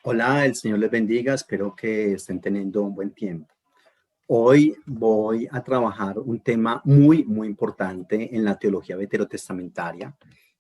Hola, el Señor les bendiga, espero que estén teniendo un buen tiempo. Hoy voy a trabajar un tema muy importante en la teología veterotestamentaria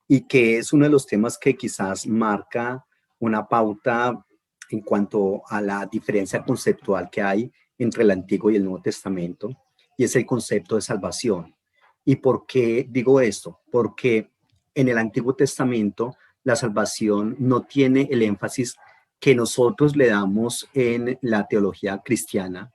y que es uno de los temas que quizás marca una pauta en cuanto a la diferencia conceptual que hay entre el Antiguo y el Nuevo Testamento, y es el concepto de salvación. ¿Y por qué digo esto? Porque en el Antiguo Testamento la salvación no tiene el énfasis que nosotros le damos en la teología cristiana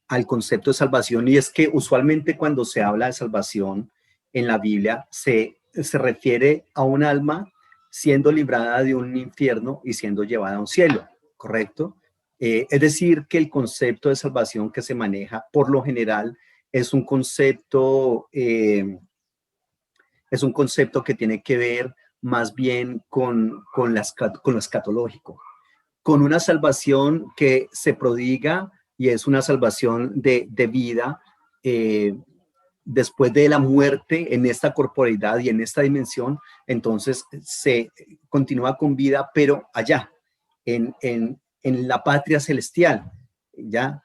al concepto de salvación, y es que usualmente cuando se habla de salvación en la Biblia se refiere a un alma siendo librada de un infierno y siendo llevada a un cielo, ¿correcto? Es decir, que el concepto de salvación que se maneja por lo general es es un concepto que tiene que ver más bien con lo escatológico, con una salvación que se prodiga y es una salvación de vida eh, después de la muerte en esta corporeidad y en esta dimensión. Entonces se continúa con vida, pero allá, en la patria celestial, ¿ya?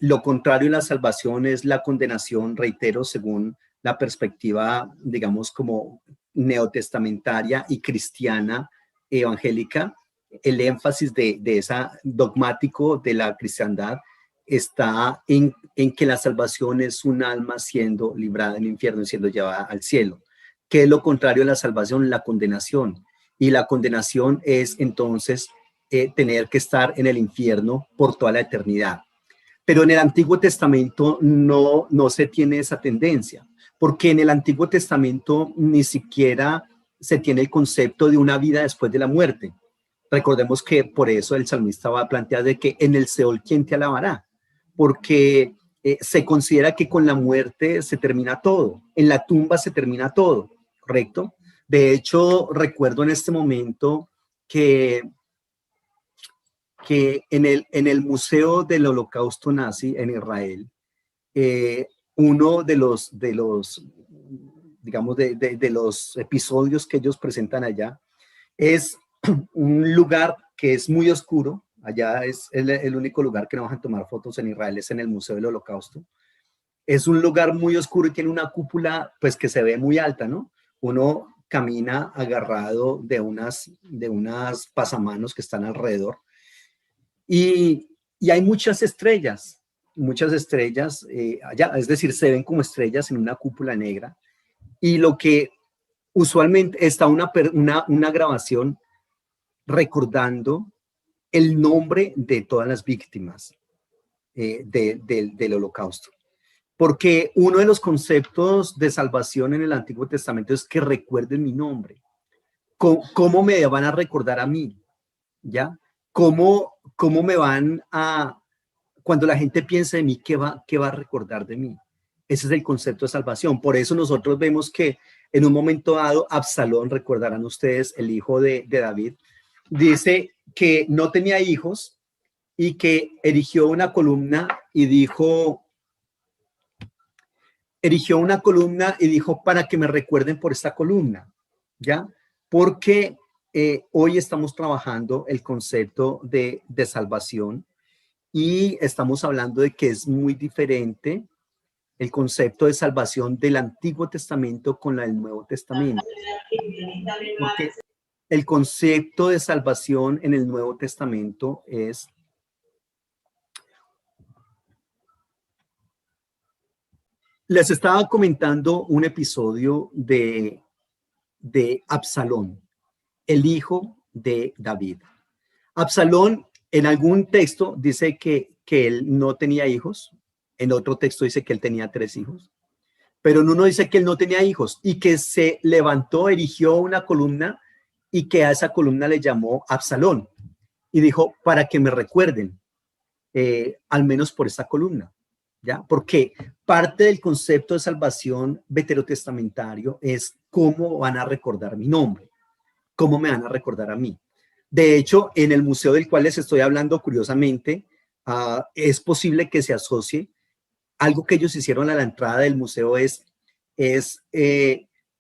Lo contrario en la salvación es la condenación, reitero, según la perspectiva, digamos, como neotestamentaria y cristiana evangélica. El énfasis de esa dogmático de la cristiandad está en que la salvación es un alma siendo librada del infierno y siendo llevada al cielo. ¿Qué es lo contrario a la salvación? La condenación. Y la condenación es entonces tener que estar en el infierno por toda la eternidad. Pero en el Antiguo Testamento no se tiene esa tendencia, porque en el Antiguo Testamento ni siquiera se tiene el concepto de una vida después de la muerte. Recordemos que por eso el salmista va a plantear de que en el Seol, ¿quién te alabará? Porque se considera que con la muerte se termina todo, en la tumba se termina todo, ¿correcto? De hecho, recuerdo en este momento que en el Museo del Holocausto Nazi en Israel, uno digamos, de los episodios que ellos presentan allá es un lugar que es muy oscuro. Allá es el único lugar que no van a tomar fotos en Israel, es en el Museo del Holocausto. Es un lugar muy oscuro y tiene una cúpula pues que se ve muy alta, ¿no? Uno camina agarrado de unas pasamanos que están alrededor. Y hay muchas estrellas allá, es decir, se ven como estrellas en una cúpula negra. Y lo que usualmente está una grabación recordando el nombre de todas las víctimas del holocausto. Porque uno de los conceptos de salvación en el Antiguo Testamento es que recuerden mi nombre. ¿Cómo me van a recordar a mí? ¿Ya? ¿Cómo me van a, cuando la gente piensa de mí, qué va a recordar de mí? Ese es el concepto de salvación. Por eso nosotros vemos que en un momento dado, Absalón, recordarán ustedes, el hijo de David, dice que no tenía hijos y que erigió una columna y dijo, para que me recuerden por esta columna, ¿ya? Porque hoy estamos trabajando el concepto de salvación y estamos hablando de que es muy diferente el concepto de salvación del Antiguo Testamento con la del Nuevo Testamento. Porque el concepto de salvación en el Nuevo Testamento es les estaba comentando un episodio de Absalón, el hijo de David. Absalón en algún texto dice que él no tenía hijos, en otro texto dice que él tenía 3 hijos, pero en uno dice que él no tenía hijos y que se levantó, erigió una columna y que a esa columna le llamó Absalón y dijo, para que me recuerden, al menos por esta columna. ¿Ya? Porque parte del concepto de salvación veterotestamentario es cómo van a recordar mi nombre, cómo me van a recordar a mí. De hecho, en el museo del cual les estoy hablando, curiosamente, es posible que se asocie. Algo que ellos hicieron a la entrada del museo es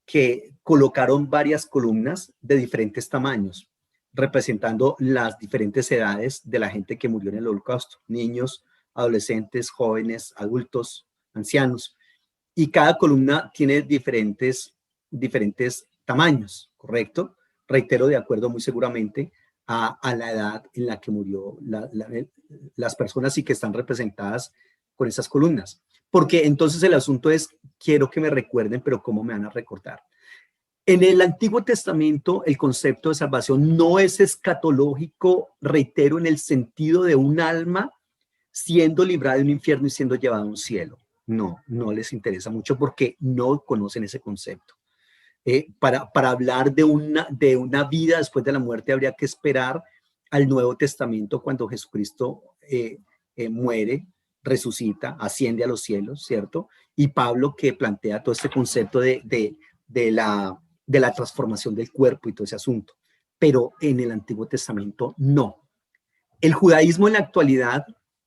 que colocaron varias columnas de diferentes tamaños, representando las diferentes edades de la gente que murió en el Holocausto, niños, adolescentes, jóvenes, adultos, ancianos. Y cada columna tiene diferentes tamaños, ¿correcto? Reitero, de acuerdo muy seguramente a la edad en la que murió las personas y que están representadas con esas columnas. Porque entonces el asunto es, quiero que me recuerden, pero ¿cómo me van a recordar? En el Antiguo Testamento, el concepto de salvación no es escatológico, reitero, en el sentido de un alma siendo librada de un infierno y siendo llevada a un cielo. No, no les interesa mucho porque no conocen ese concepto. Para hablar de una vida después de la muerte habría que esperar al Nuevo Testamento cuando Jesucristo muere, resucita, asciende a los cielos, ¿cierto? Y Pablo que plantea todo este concepto de la transformación del cuerpo y todo ese asunto. Pero en el Antiguo Testamento no. El judaísmo en la actualidad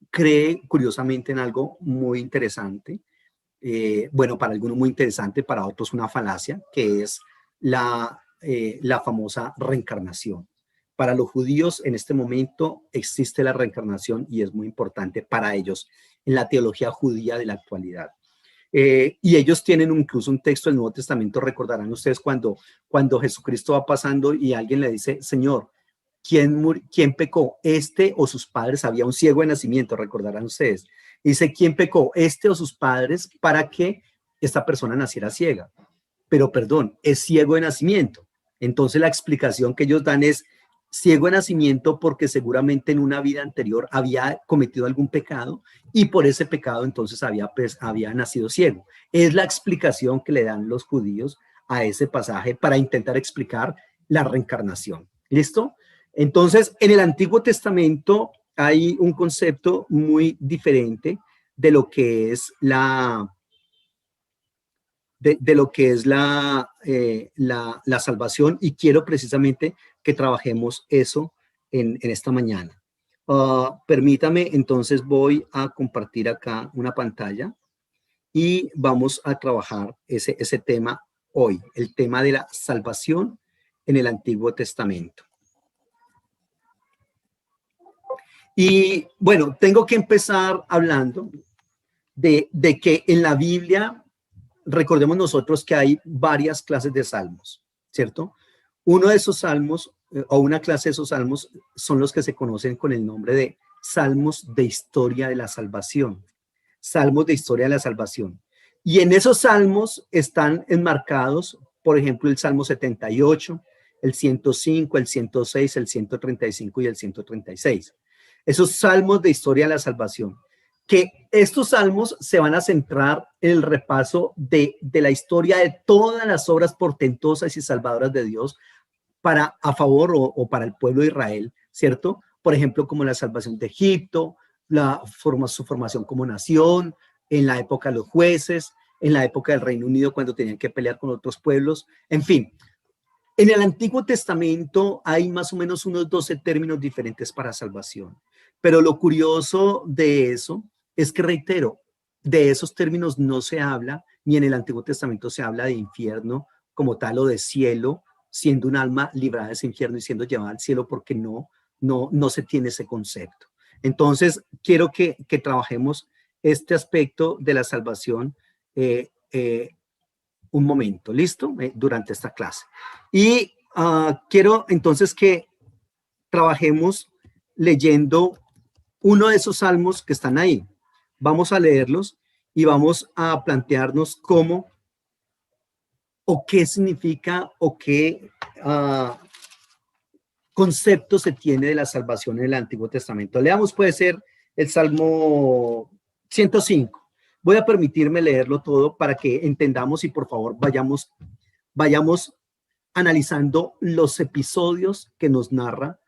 cree curiosamente en algo muy interesante, bueno, para algunos muy interesante, para otros una falacia, que es la famosa reencarnación. Para los judíos en este momento existe la reencarnación y es muy importante para ellos en la teología judía de la actualidad. Y ellos tienen incluso un texto del Nuevo Testamento, recordarán ustedes cuando Jesucristo va pasando y alguien le dice, Señor, ¿quién pecó? ¿Este o sus padres? Había un ciego de nacimiento, recordarán ustedes. Dice, ¿quién pecó? ¿Este o sus padres para que esta persona naciera ciega? Pero perdón, es ciego de nacimiento. Entonces la explicación que ellos dan es ciego de nacimiento porque seguramente en una vida anterior había cometido algún pecado y por ese pecado entonces había nacido ciego. Es la explicación que le dan los judíos a ese pasaje para intentar explicar la reencarnación. ¿Listo? Entonces, en el Antiguo Testamento hay un concepto muy diferente de lo que es la salvación y quiero precisamente que trabajemos eso en esta mañana. Permítame, entonces voy a compartir acá una pantalla y vamos a trabajar ese tema hoy, el tema de la salvación en el Antiguo Testamento. Y bueno, tengo que empezar hablando de que en la Biblia, recordemos nosotros que hay varias clases de salmos, ¿cierto? Uno de esos salmos, o una clase de esos salmos, son los que se conocen con el nombre de salmos de historia de la salvación. Salmos de historia de la salvación. Y en esos salmos están enmarcados, por ejemplo, el Salmo 78, el 105, el 106, el 135 y el 136. Esos salmos de historia de la salvación, que estos salmos se van a centrar en el repaso de la historia de todas las obras portentosas y salvadoras de Dios a favor o para el pueblo de Israel, ¿cierto? Por ejemplo, como la salvación de Egipto, su formación como nación, en la época de los jueces, en la época del Reino Unido cuando tenían que pelear con otros pueblos, en fin. En el Antiguo Testamento hay más o menos unos 12 términos diferentes para salvación. Pero lo curioso de eso es que, reitero, de esos términos no se habla, ni en el Antiguo Testamento se habla de infierno como tal o de cielo, siendo un alma librada de ese infierno y siendo llevada al cielo, porque no se tiene ese concepto. Entonces, quiero que trabajemos este aspecto de la salvación un momento, ¿listo? Durante esta clase. Y quiero entonces que trabajemos leyendo uno de esos salmos que están ahí. Vamos a leerlos y vamos a plantearnos cómo o qué significa o qué concepto se tiene de la salvación en el Antiguo Testamento. Leamos, puede ser el Salmo 105. Voy a permitirme leerlo todo para que entendamos y por favor vayamos analizando los episodios que nos narra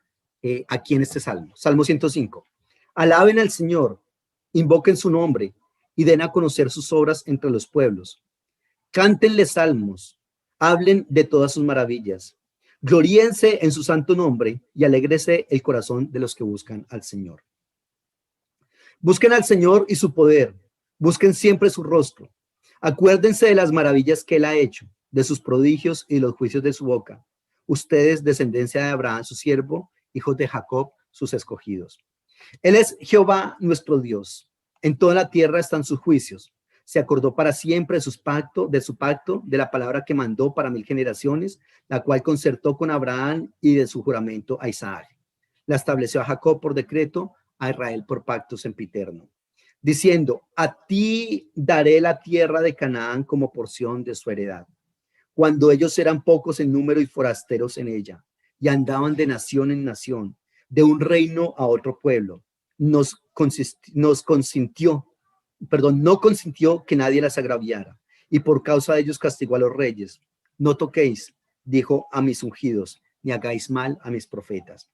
aquí en este Salmo. Salmo 105. Alaben al Señor, invoquen su nombre y den a conocer sus obras entre los pueblos. Cántenle salmos, hablen de todas sus maravillas. Gloríense en su santo nombre y alégrese el corazón de los que buscan al Señor. Busquen al Señor y su poder. Busquen siempre su rostro. Acuérdense de las maravillas que Él ha hecho, de sus prodigios y los juicios de su boca. ustedes, descendencia de Abraham, su siervo, hijos de Jacob, sus escogidos. Él es Jehová nuestro Dios. En toda la tierra están sus juicios. Se acordó para siempre de su pacto, de la palabra que mandó para 1000 generaciones, la cual concertó con Abraham y de su juramento a Isaac. La estableció a Jacob por decreto, a Israel por pacto sempiterno, diciendo: a ti daré la tierra de Canaán como porción de su heredad. Cuando ellos eran pocos en número y forasteros en ella, y andaban de nación en nación, de un reino a otro pueblo, no consintió que nadie las agraviara, y por causa de ellos castigó a los reyes. No toquéis, dijo, a mis ungidos, ni hagáis mal a mis profetas.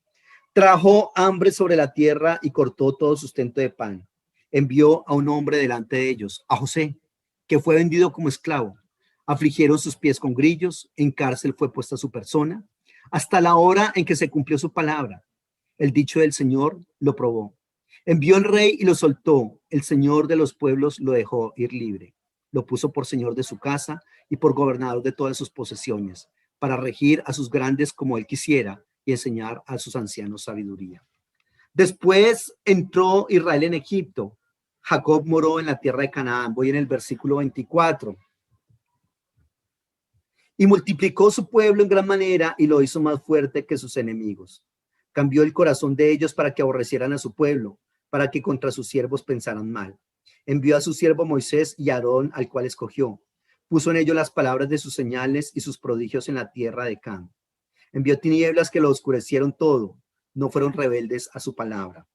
Trajo hambre sobre la tierra y cortó todo sustento de pan. Envió a un hombre delante de ellos, a José, que fue vendido como esclavo. Afligieron sus pies con grillos, en cárcel fue puesta su persona, hasta la hora en que se cumplió su palabra. El dicho del Señor lo probó. Envió el rey y lo soltó. El Señor de los pueblos lo dejó ir libre. Lo puso por señor de su casa y por gobernador de todas sus posesiones, para regir a sus grandes como él quisiera y enseñar a sus ancianos sabiduría. Después entró Israel en Egipto. Jacob moró en la tierra de Canaán. Voy en el versículo 24. Y multiplicó su pueblo en gran manera y lo hizo más fuerte que sus enemigos. Cambió el corazón de ellos para que aborrecieran a su pueblo, para que contra sus siervos pensaran mal. Envió a su siervo Moisés y Aarón, al cual escogió. Puso en ellos las palabras de sus señales y sus prodigios en la tierra de Cam. Envió tinieblas que lo oscurecieron todo. No fueron rebeldes a su palabra.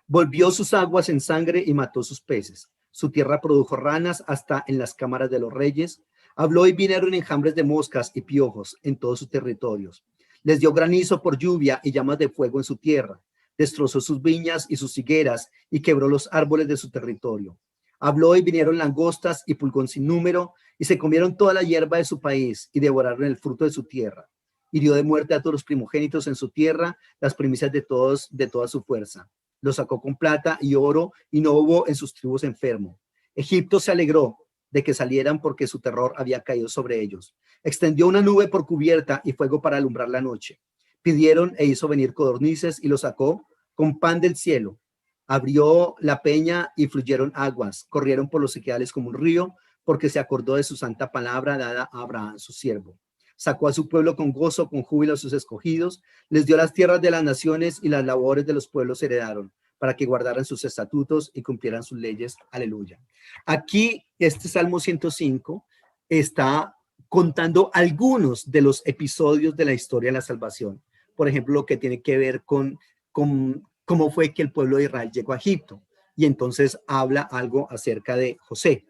Volvió sus aguas en sangre y mató sus peces. Su tierra produjo ranas hasta en las cámaras de los reyes. Habló y vinieron enjambres de moscas y piojos en todos sus territorios. Les dio granizo por lluvia y llamas de fuego en su tierra. Destrozó sus viñas y sus higueras y quebró los árboles de su territorio. Habló y vinieron langostas y pulgón sin número y se comieron toda la hierba de su país y devoraron el fruto de su tierra. Hirió de muerte a todos los primogénitos en su tierra, las primicias de toda su fuerza. Lo sacó con plata y oro y no hubo en sus tribus enfermo. Egipto se alegró de que salieran porque su terror había caído sobre ellos. Extendió una nube por cubierta y fuego para alumbrar la noche. Pidieron e hizo venir codornices y lo sacó con pan del cielo. Abrió la peña y fluyeron aguas. Corrieron por los sequedales como un río porque se acordó de su santa palabra dada a Abraham, su siervo. Sacó a su pueblo con gozo, con júbilo a sus escogidos, les dio las tierras de las naciones y las labores de los pueblos heredaron, para que guardaran sus estatutos y cumplieran sus leyes. Aleluya. Aquí, este Salmo 105 está contando algunos de los episodios de la historia de la salvación. Por ejemplo, lo que tiene que ver con cómo fue que el pueblo de Israel llegó a Egipto. Y entonces habla algo acerca de José.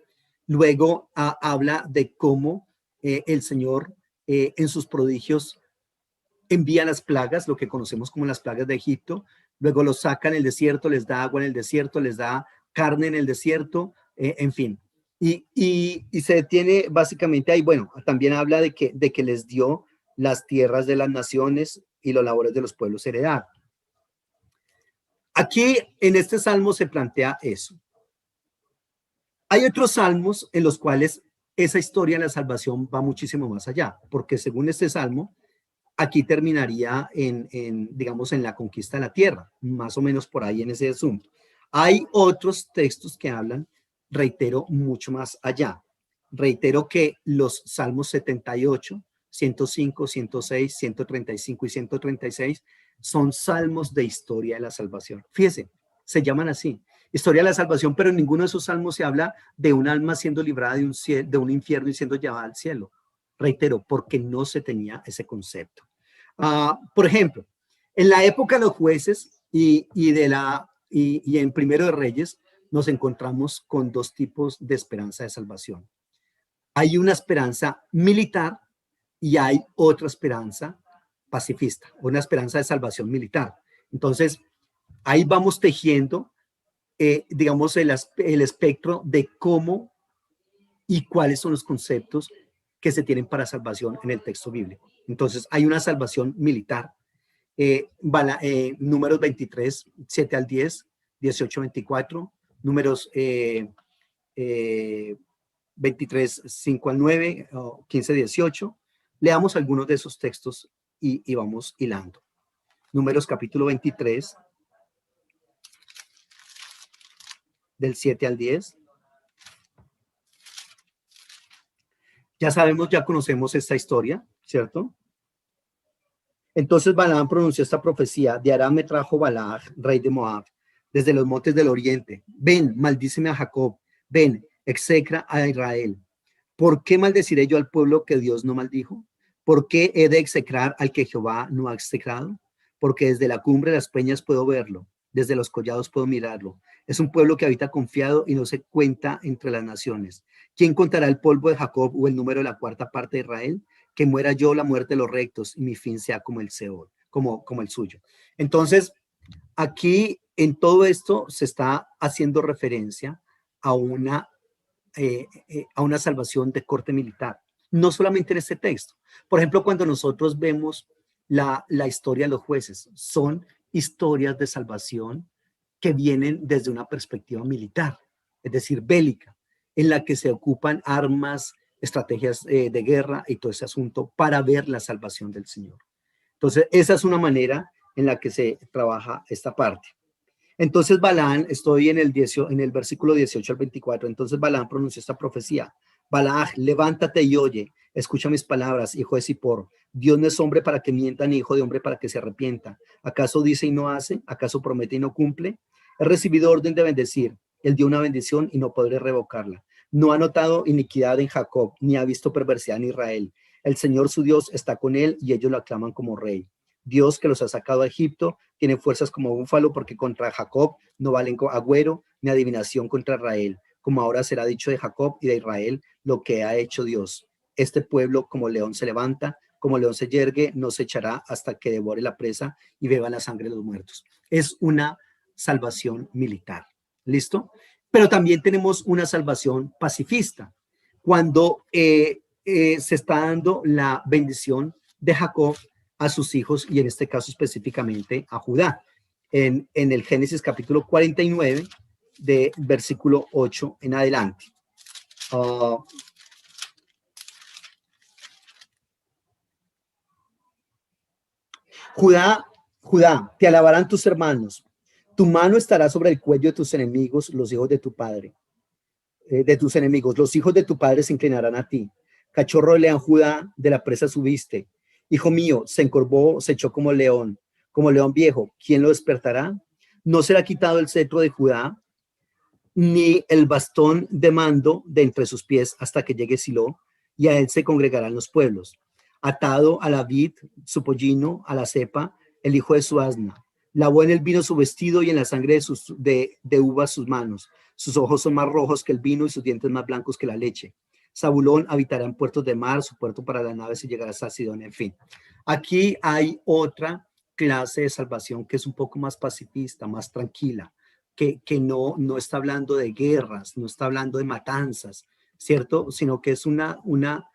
Luego habla de cómo el Señor en sus prodigios envía las plagas, lo que conocemos como las plagas de Egipto, luego los saca en el desierto, les da agua en el desierto, les da carne en el desierto, en fin. Y se detiene básicamente ahí. Bueno, también habla de que les dio las tierras de las naciones y los labores de los pueblos heredar. Aquí en este salmo se plantea eso. Hay otros salmos en los cuales esa historia de la salvación va muchísimo más allá, porque según este salmo, aquí terminaría digamos, en la conquista de la tierra, más o menos por ahí en ese asunto. Hay otros textos que hablan, reitero, mucho más allá. Reitero que los salmos 78, 105, 106, 135 y 136 son salmos de historia de la salvación. Fíjese, se llaman así, historia de la salvación, pero en ninguno de esos salmos se habla de un alma siendo librada de un infierno y siendo llevada al cielo. Reitero, porque no se tenía ese concepto. Por ejemplo, en la época de los jueces y en Primero de Reyes nos encontramos con dos tipos de esperanza de salvación. Hay una esperanza militar y hay otra esperanza pacifista, una esperanza de salvación militar. Entonces, ahí vamos tejiendo, digamos, el espectro de cómo y cuáles son los conceptos que se tienen para salvación en el texto bíblico. Entonces, hay una salvación militar, números 23, 7 al 10, 18, 24, números 23, 5 al 9, 15, 18, Leamos algunos de esos textos y vamos hilando. Números capítulo 23, del 7 al 10. Ya sabemos, ya conocemos esta historia, ¿cierto? Entonces Balaam pronunció esta profecía: de Aram me trajo Balac, rey de Moab, desde los montes del oriente. Ven, maldíceme a Jacob, ven, execra a Israel. ¿Por qué maldeciré yo al pueblo que Dios no maldijo? ¿Por qué he de execrar al que Jehová no ha execrado? Porque desde la cumbre de las peñas puedo verlo, desde los collados puedo mirarlo. Es un pueblo que habita confiado y no se cuenta entre las naciones. ¿Quién contará el polvo de Jacob o el número de la cuarta parte de Israel? Que muera yo la muerte de los rectos y mi fin sea como el Seol, como el suyo. Entonces, aquí en todo esto se está haciendo referencia a una salvación de corte militar. No solamente en este texto. Por ejemplo, cuando nosotros vemos la historia de los jueces, son historias de salvación que vienen desde una perspectiva militar, es decir, bélica, en la que se ocupan armas, estrategias de guerra y todo ese asunto para ver la salvación del Señor. Entonces, esa es una manera en la que se trabaja esta parte. Entonces Balaam, estoy en el versículo 18 al 24, entonces Balaam pronunció esta profecía: Balac, levántate y oye, escucha mis palabras, hijo de Zippor. Dios no es hombre para que mienta, ni hijo de hombre para que se arrepienta. ¿Acaso dice y no hace? ¿Acaso promete y no cumple? He recibido orden de bendecir. Él dio una bendición y no podré revocarla. No ha notado iniquidad en Jacob, ni ha visto perversidad en Israel. El Señor su Dios está con él y ellos lo aclaman como rey. Dios que los ha sacado a Egipto tiene fuerzas como búfalo, porque contra Jacob no valen agüero ni adivinación contra Israel. Como ahora será dicho de Jacob y de Israel lo que ha hecho Dios. Este pueblo como león se levanta, como león se yergue, no se echará hasta que devore la presa y beba la sangre de los muertos. Es una salvación militar. ¿Listo? Pero también tenemos una salvación pacifista. Cuando se está dando la bendición de Jacob a sus hijos, y en este caso específicamente a Judá, en el Génesis capítulo 49, de versículo 8 en adelante. Judá, te alabarán tus hermanos, tu mano estará sobre el cuello de tus enemigos, los hijos de tu padre, de tus enemigos, los hijos de tu padre se inclinarán a ti. Cachorro de león, Judá, de la presa subiste. Hijo mío, se encorvó, se echó como león viejo. ¿Quién lo despertará? No será quitado el cetro de Judá, ni el bastón de mando de entre sus pies hasta que llegue Silo, y a él se congregarán los pueblos. Atado a la vid, su pollino, a la cepa, el hijo de su asna. Lavó en el vino su vestido y en la sangre de uvas sus manos. Sus ojos son más rojos que el vino y sus dientes más blancos que la leche. Zabulón habitará en puertos de mar, su puerto para las naves y llegará hasta Sidón. En fin, aquí hay otra clase de salvación que es un poco más pacifista, más tranquila, que no está hablando de guerras, no está hablando de matanzas, ¿cierto? Sino que es una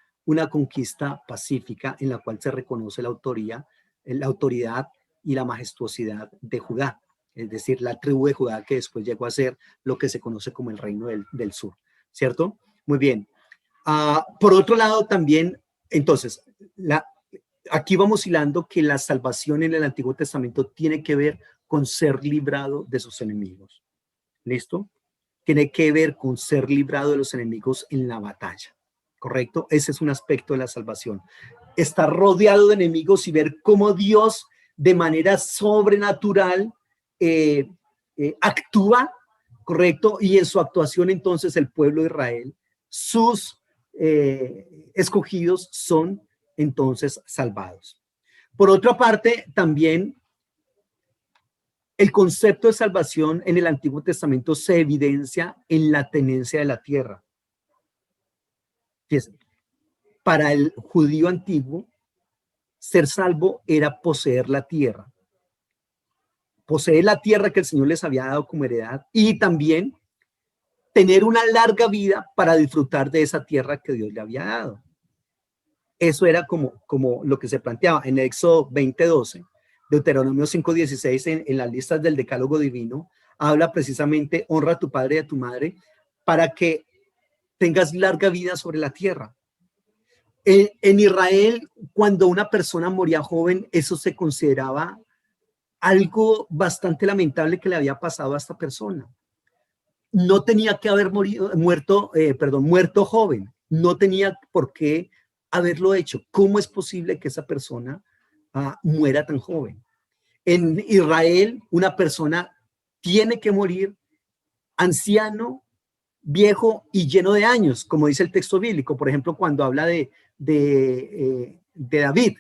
conquista pacífica en la cual se reconoce la autoridad y la majestuosidad de Judá, es decir, la tribu de Judá que después llegó a ser lo que se conoce como el reino del sur, ¿cierto? Muy bien. Por otro lado también, entonces, aquí vamos hilando que la salvación en el Antiguo Testamento tiene que ver con ser librado de sus enemigos. ¿Listo? Tiene que ver con ser librado de los enemigos en la batalla. ¿Correcto? Ese es un aspecto de la salvación. Estar rodeado de enemigos y ver cómo Dios de manera sobrenatural actúa, ¿correcto? Y en su actuación entonces el pueblo de Israel, sus escogidos son entonces salvados. Por otra parte, también el concepto de salvación en el Antiguo Testamento se evidencia en la tenencia de la tierra. Fíjense, para el judío antiguo, ser salvo era poseer la tierra. Poseer la tierra que el Señor les había dado como heredad y también tener una larga vida para disfrutar de esa tierra que Dios le había dado. Eso era como lo que se planteaba en Éxodo 20:12. Deuteronomio 5:16 en las listas del decálogo divino habla precisamente: honra a tu padre y a tu madre para que tengas larga vida sobre la tierra. En Israel, cuando una persona moría joven, eso se consideraba algo bastante lamentable que le había pasado a esta persona. No tenía que haber muerto joven, no tenía por qué haberlo hecho. ¿Cómo es posible que esa persona muera tan joven? En Israel, una persona tiene que morir anciano, viejo y lleno de años, como dice el texto bíblico. Por ejemplo, cuando habla de David,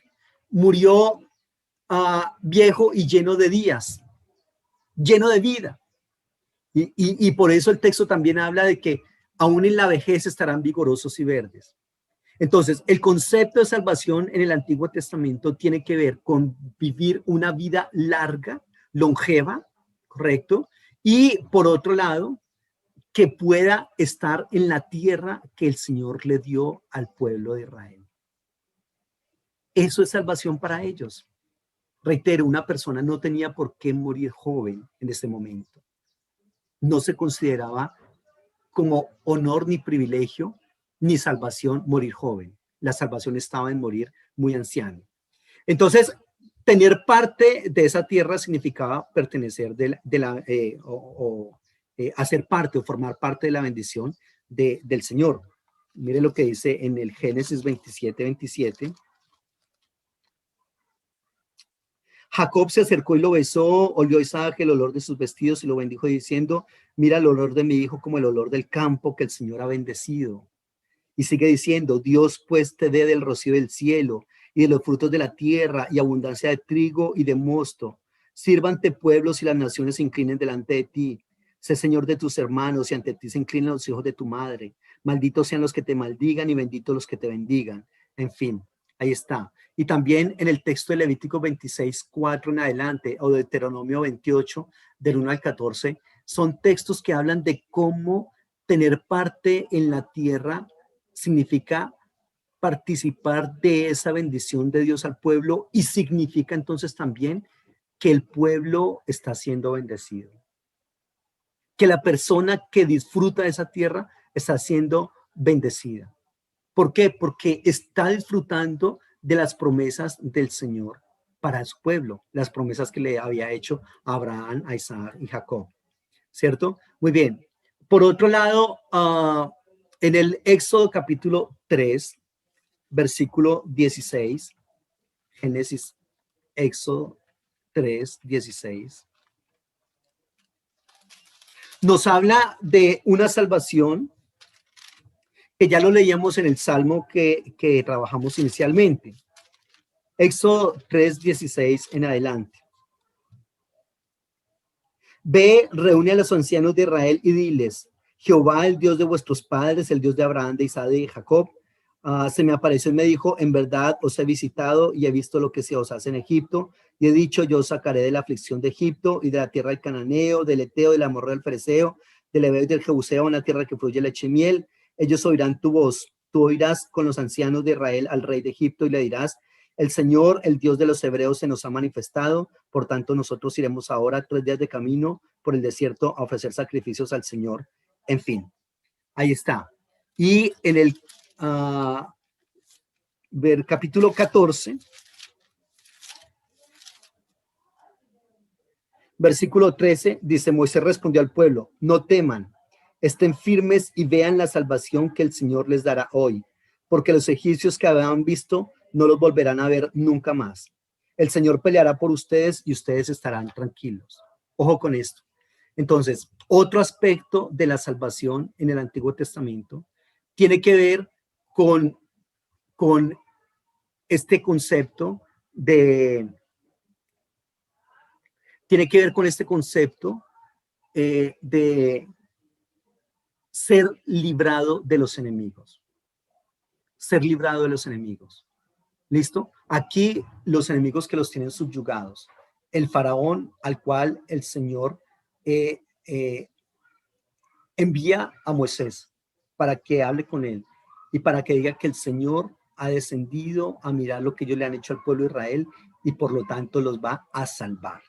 murió viejo y lleno de días, lleno de vida. Y por eso el texto también habla de que aún en la vejez estarán vigorosos y verdes. Entonces, el concepto de salvación en el Antiguo Testamento tiene que ver con vivir una vida larga, longeva, ¿correcto? Y por otro lado, que pueda estar en la tierra que el Señor le dio al pueblo de Israel. Eso es salvación para ellos. Reitero, una persona no tenía por qué morir joven en ese momento. No se consideraba como honor ni privilegio ni salvación morir joven. La salvación estaba en morir muy anciano. Entonces, tener parte de esa tierra significaba pertenecer hacer parte o formar parte de la bendición del Señor. Mire lo que dice en el Génesis 27:27. Jacob se acercó y lo besó, olió Isaac el olor de sus vestidos y lo bendijo diciendo, mira el olor de mi hijo como el olor del campo que el Señor ha bendecido. Y sigue diciendo, Dios pues te dé del rocío del cielo y de los frutos de la tierra y abundancia de trigo y de mosto. Sírvante pueblos y las naciones se inclinen delante de ti. Sé Señor de tus hermanos y ante ti se inclinen los hijos de tu madre. Malditos sean los que te maldigan y benditos los que te bendigan. En fin, ahí está. Y también en el texto de Levítico 26:4 en adelante o Deuteronomio 28 del 1 al 14, son textos que hablan de cómo tener parte en la tierra significa participar de esa bendición de Dios al pueblo y significa entonces también que el pueblo está siendo bendecido. Que la persona que disfruta de esa tierra está siendo bendecida. ¿Por qué? Porque está disfrutando de las promesas del Señor para su pueblo, las promesas que le había hecho a Abraham, a Isaac y Jacob. ¿Cierto? Muy bien. Por otro lado, en el Éxodo capítulo 3, versículo 16, Génesis, Éxodo 3, 16, nos habla de una salvación que ya lo leíamos en el Salmo que trabajamos inicialmente. Éxodo 3, 16 en adelante. Ve, reúne a los ancianos de Israel y diles, Jehová, el Dios de vuestros padres, el Dios de Abraham, de Isaac y de Jacob, se me apareció y me dijo, en verdad os he visitado y he visto lo que se os hace en Egipto, y he dicho, yo os sacaré de la aflicción de Egipto y de la tierra del cananeo, del eteo, del amorreo, del fereceo, del heveo y del jebuseo, una tierra que fluye leche y miel. Ellos oirán tu voz, tú oirás con los ancianos de Israel al rey de Egipto y le dirás, el Señor, el Dios de los hebreos, se nos ha manifestado, por tanto nosotros iremos ahora 3 días de camino por el desierto a ofrecer sacrificios al Señor. En fin, ahí está. Y en el capítulo 14, versículo 13, dice, Moisés respondió al pueblo, no teman, estén firmes y vean la salvación que el Señor les dará hoy, porque los egipcios que habían visto no los volverán a ver nunca más. El Señor peleará por ustedes y ustedes estarán tranquilos. Ojo con esto. Entonces, otro aspecto de la salvación en el Antiguo Testamento tiene que ver con este concepto tiene que ver con este concepto de ser librado de los enemigos. Ser librado de los enemigos. ¿Listo? Aquí los enemigos que los tienen subyugados. El faraón al cual el Señor envía a Moisés para que hable con él y para que diga que el Señor ha descendido a mirar lo que ellos le han hecho al pueblo de Israel y por lo tanto los va a salvar.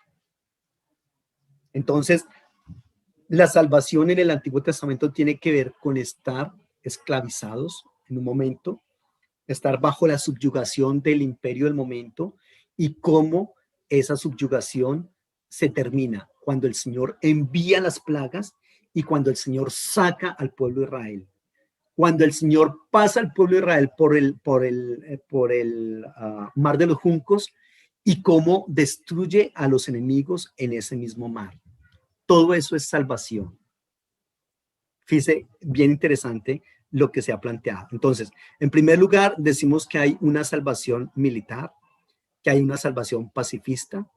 Entonces, la salvación en el Antiguo Testamento tiene que ver con estar esclavizados en un momento estar bajo la subyugación del imperio del momento y cómo esa subyugación se termina cuando el Señor envía las plagas y cuando el Señor saca al pueblo de Israel. Cuando el Señor pasa al pueblo de Israel por el mar de los juncos y cómo destruye a los enemigos en ese mismo mar. Todo eso es salvación. Fíjese, bien interesante lo que se ha planteado. Entonces, en primer lugar, decimos que hay una salvación militar, que hay una salvación pacifista,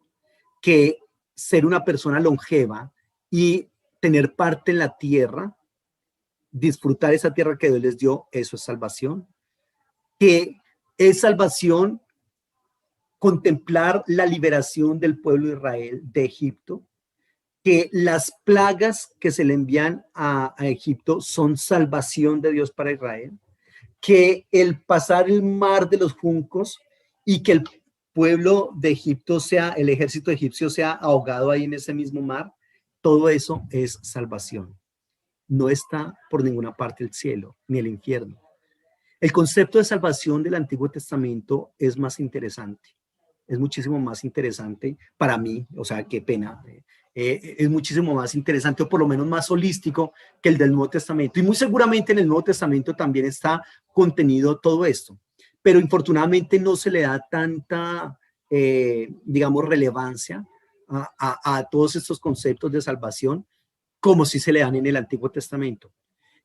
que ser una persona longeva y tener parte en la tierra, disfrutar esa tierra que Dios les dio, eso es salvación. Que es salvación contemplar la liberación del pueblo de Israel de Egipto, que las plagas que se le envían a Egipto son salvación de Dios para Israel, que el pasar el mar de los juncos y que el pueblo de Egipto sea, el ejército egipcio sea ahogado ahí en ese mismo mar, todo eso es salvación. No está por ninguna parte el cielo ni el infierno. El concepto de salvación del Antiguo Testamento es más interesante, es muchísimo más interesante para mí, o sea, qué pena, es muchísimo más interesante o por lo menos más holístico que el del Nuevo Testamento. Y muy seguramente en el Nuevo Testamento también está contenido todo esto, pero infortunadamente no se le da tanta, digamos, relevancia a todos estos conceptos de salvación como si se le dan en el Antiguo Testamento.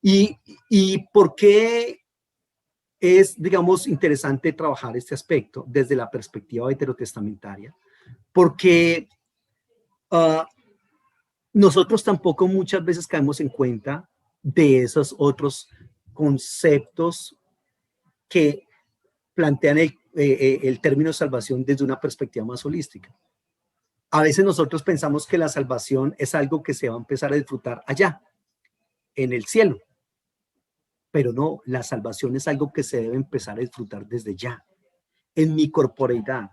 ¿Y por qué es, digamos, interesante trabajar este aspecto desde la perspectiva veterotestamentaria? Porque nosotros tampoco muchas veces caemos en cuenta de esos otros conceptos que plantean el término salvación desde una perspectiva más holística. A veces nosotros pensamos que la salvación es algo que se va a empezar a disfrutar allá, en el cielo. Pero no, la salvación es algo que se debe empezar a disfrutar desde ya, en mi corporeidad,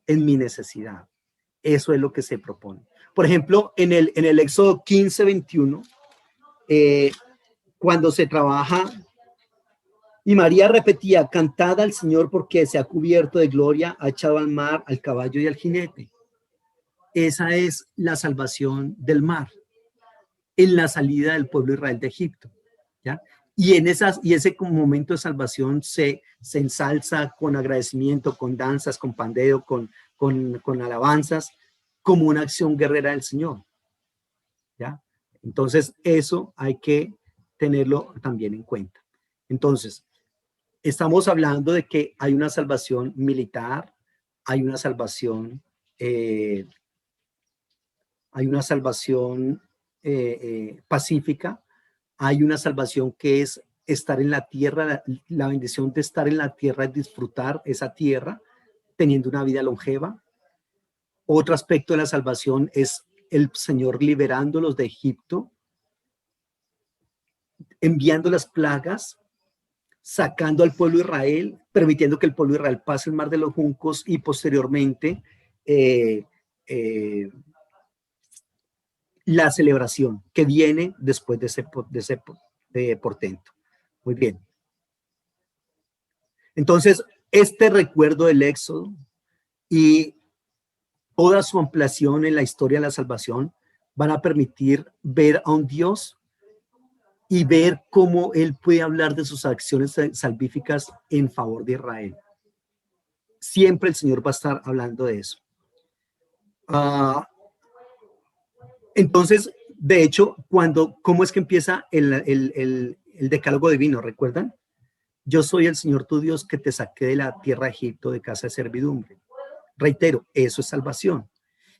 en mi necesidad. Eso es lo que se propone. Por ejemplo, en el Éxodo 15:21, cuando se trabaja, y María repetía, cantad al Señor porque se ha cubierto de gloria, ha echado al mar, al caballo y al jinete. Esa es la salvación del mar, en la salida del pueblo de Israel de Egipto, ¿ya? Y ese momento de salvación se ensalza con agradecimiento, con danzas, con pandeo, con alabanzas, como una acción guerrera del Señor, ¿ya? Entonces, eso hay que tenerlo también en cuenta. Entonces, estamos hablando de que hay una salvación militar, hay una salvación, eh, pacífica, hay una salvación que es estar en la tierra, la bendición de estar en la tierra es disfrutar esa tierra teniendo una vida longeva. Otro aspecto de la salvación es el Señor liberándolos de Egipto, enviando las plagas, sacando al pueblo de Israel, permitiendo que el pueblo de Israel pase el mar de los juncos y posteriormente la celebración que viene después de ese portento. Muy bien. Entonces, este recuerdo del Éxodo y toda su ampliación en la historia de la salvación van a permitir ver a un Dios y ver cómo Él puede hablar de sus acciones salvíficas en favor de Israel. Siempre el Señor va a estar hablando de eso. Entonces, de hecho, ¿cómo es que empieza el decálogo divino? ¿Recuerdan? Yo soy el Señor tu Dios que te saqué de la tierra de Egipto de casa de servidumbre. Reitero, eso es salvación.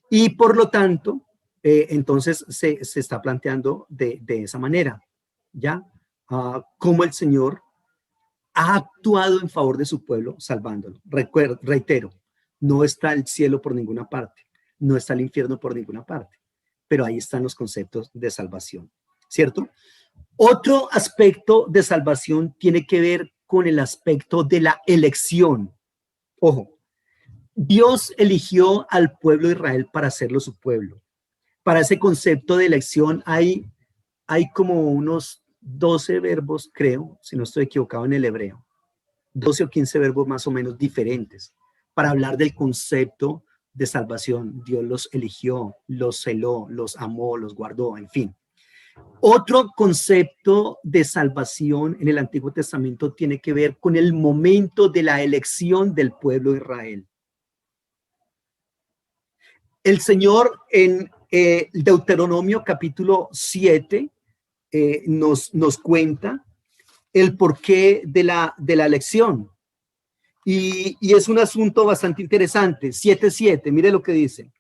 Y por lo tanto, entonces se está planteando de esa manera, ¿ya? Cómo el Señor ha actuado en favor de su pueblo salvándolo. Reitero, no está el cielo por ninguna parte, no está el infierno por ninguna parte, pero ahí están los conceptos de salvación, ¿cierto? Otro aspecto de salvación tiene que ver con el aspecto de la elección. Ojo, Dios eligió al pueblo de Israel para hacerlo su pueblo. Para ese concepto de elección hay como unos 12 verbos, creo, si no estoy equivocado en el hebreo. 12 o 15 verbos más o menos diferentes para hablar del concepto de salvación. Dios los eligió, los celó, los amó, los guardó, en fin. Otro concepto de salvación en el Antiguo Testamento tiene que ver con el momento de la elección del pueblo de Israel. El Señor en Deuteronomio capítulo 7 nos cuenta el porqué de la elección. Y es un asunto bastante interesante. 7:7, mire lo que dice.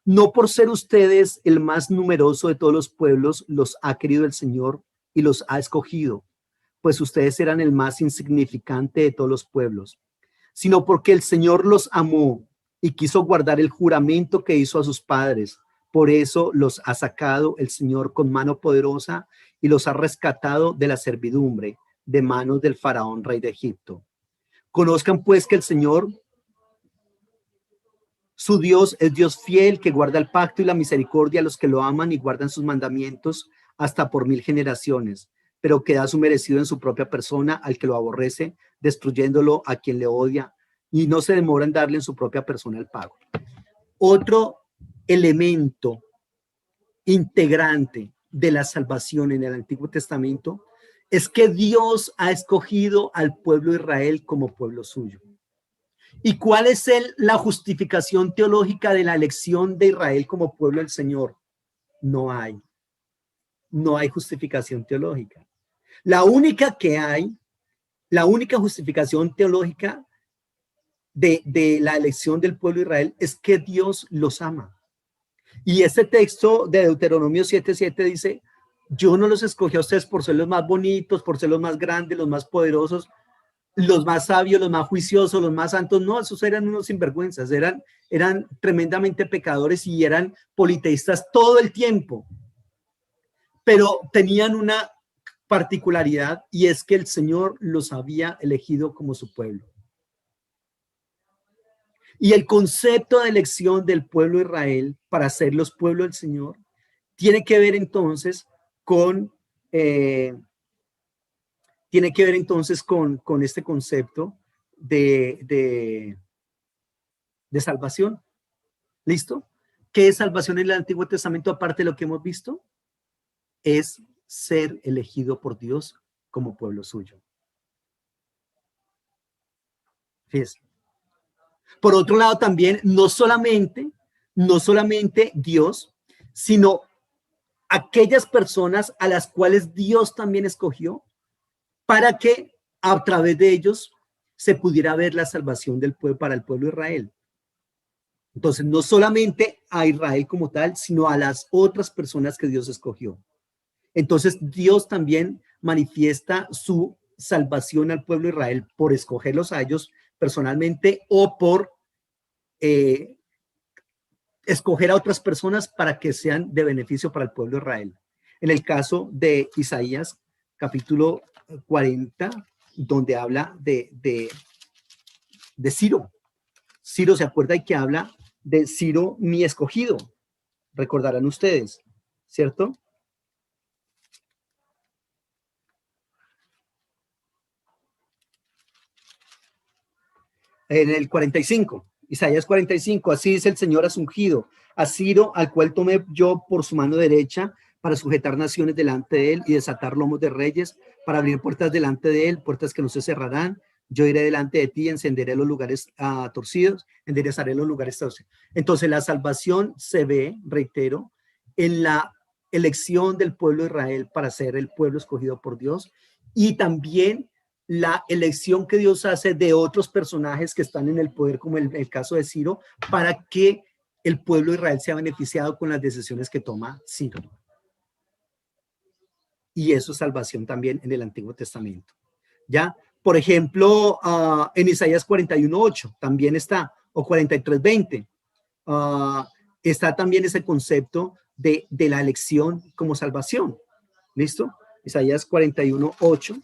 No por ser ustedes el más numeroso de todos los pueblos, los ha querido el Señor y los ha escogido, pues ustedes eran el más insignificante de todos los pueblos, sino porque el Señor los amó y quiso guardar el juramento que hizo a sus padres. Por eso los ha sacado el Señor con mano poderosa y los ha rescatado de la servidumbre, de manos del faraón, rey de Egipto. Conozcan pues que el Señor, su Dios, es Dios fiel, que guarda el pacto y la misericordia a los que lo aman y guardan sus mandamientos hasta por 1000 generaciones, pero que da su merecido en su propia persona al que lo aborrece, destruyéndolo a quien le odia, y no se demora en darle en su propia persona el pago. Otro elemento integrante de la salvación en el Antiguo Testamento es que Dios ha escogido al pueblo de Israel como pueblo suyo. ¿Y cuál es la justificación teológica de la elección de Israel como pueblo del Señor? No hay justificación teológica. La única justificación teológica de la elección del pueblo de Israel es que Dios los ama. Y este texto de Deuteronomio 7:7 dice, yo no los escogí a ustedes por ser los más bonitos, por ser los más grandes, los más poderosos, los más sabios, los más juiciosos, los más santos. No, esos eran unos sinvergüenzas, eran tremendamente pecadores y eran politeístas todo el tiempo. Pero tenían una particularidad, y es que el Señor los había elegido como su pueblo. Y el concepto de elección del pueblo de Israel para ser los pueblos del Señor tiene que ver entonces con este concepto de salvación. ¿Listo? ¿Qué es salvación en el Antiguo Testamento aparte de lo que hemos visto? Es ser elegido por Dios como pueblo suyo. Fíjense. Por otro lado también, no solamente Dios, sino aquellas personas a las cuales Dios también escogió para que a través de ellos se pudiera ver la salvación del pueblo para el pueblo de Israel. Entonces, no solamente a Israel como tal, sino a las otras personas que Dios escogió. Entonces, Dios también manifiesta su salvación al pueblo de Israel por escogerlos a ellos personalmente o por escoger a otras personas para que sean de beneficio para el pueblo de Israel. En el caso de Isaías, capítulo 40, donde habla de Ciro. Ciro, ¿se acuerda? Y que habla de Ciro, mi escogido. Recordarán ustedes, ¿cierto? En el 45, Isaías 45, así dice el Señor a su ungido, a Ciro, al cual tomé yo por su mano derecha para sujetar naciones delante de él y desatar lomos de reyes, para abrir puertas delante de él, puertas que no se cerrarán. Yo iré delante de ti, encenderé los lugares torcidos, enderezaré los lugares torcidos. Entonces la salvación se ve, reitero, en la elección del pueblo de Israel para ser el pueblo escogido por Dios, y también la elección que Dios hace de otros personajes que están en el poder, como el caso de Ciro, para que el pueblo de Israel sea beneficiado con las decisiones que toma Ciro. Y eso es salvación también en el Antiguo Testamento. ¿Ya? Por ejemplo, en Isaías 41:8 también está, o 43:20, está también ese concepto de la elección como salvación. ¿Listo? Isaías 41:8.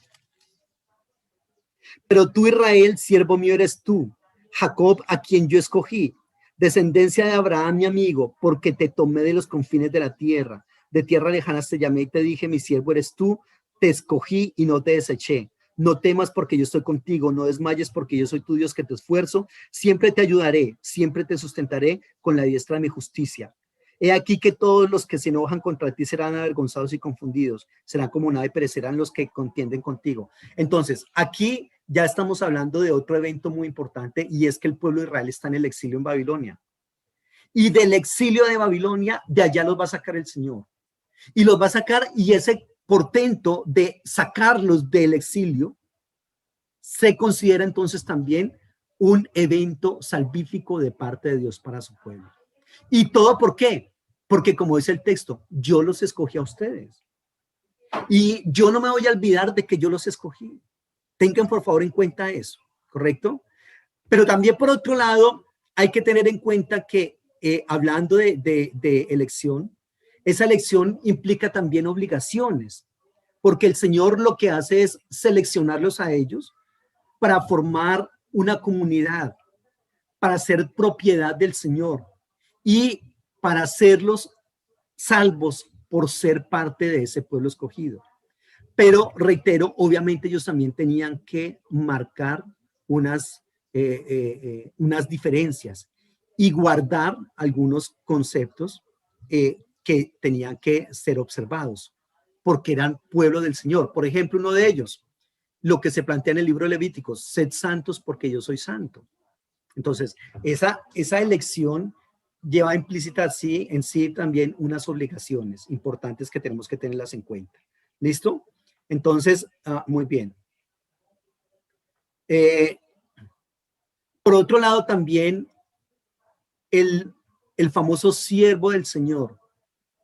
Pero tú, Israel, siervo mío eres tú, Jacob, a quien yo escogí, descendencia de Abraham, mi amigo, porque te tomé de los confines de la tierra lejanas te llamé y te dije, mi siervo eres tú, te escogí y no te deseché. No temas porque yo estoy contigo, no desmayes porque yo soy tu Dios que te esfuerzo, siempre te ayudaré, siempre te sustentaré con la diestra de mi justicia. He aquí que todos los que se enojan contra ti serán avergonzados y confundidos, serán como nada y perecerán los que contienden contigo. Entonces, aquí ya estamos hablando de otro evento muy importante, y es que el pueblo de Israel está en el exilio en Babilonia. Y del exilio de Babilonia, de allá los va a sacar el Señor. Y los va a sacar, y ese portento de sacarlos del exilio se considera entonces también un evento salvífico de parte de Dios para su pueblo. ¿Y todo por qué? Porque, como dice el texto, yo los escogí a ustedes. Y yo no me voy a olvidar de que yo los escogí. Tengan por favor en cuenta eso, ¿correcto? Pero también, por otro lado, hay que tener en cuenta que hablando de elección, esa elección implica también obligaciones, porque el Señor lo que hace es seleccionarlos a ellos para formar una comunidad, para ser propiedad del Señor y para hacerlos salvos por ser parte de ese pueblo escogido. Pero reitero, obviamente ellos también tenían que marcar unas diferencias y guardar algunos conceptos que tenían que ser observados, porque eran pueblo del Señor. Por ejemplo, uno de ellos, lo que se plantea en el libro de Levíticos: sed santos porque yo soy santo. Entonces, esa elección lleva implícita en sí también unas obligaciones importantes que tenemos que tenerlas en cuenta. ¿Listo? Entonces, muy bien. Por otro lado, también el famoso siervo del Señor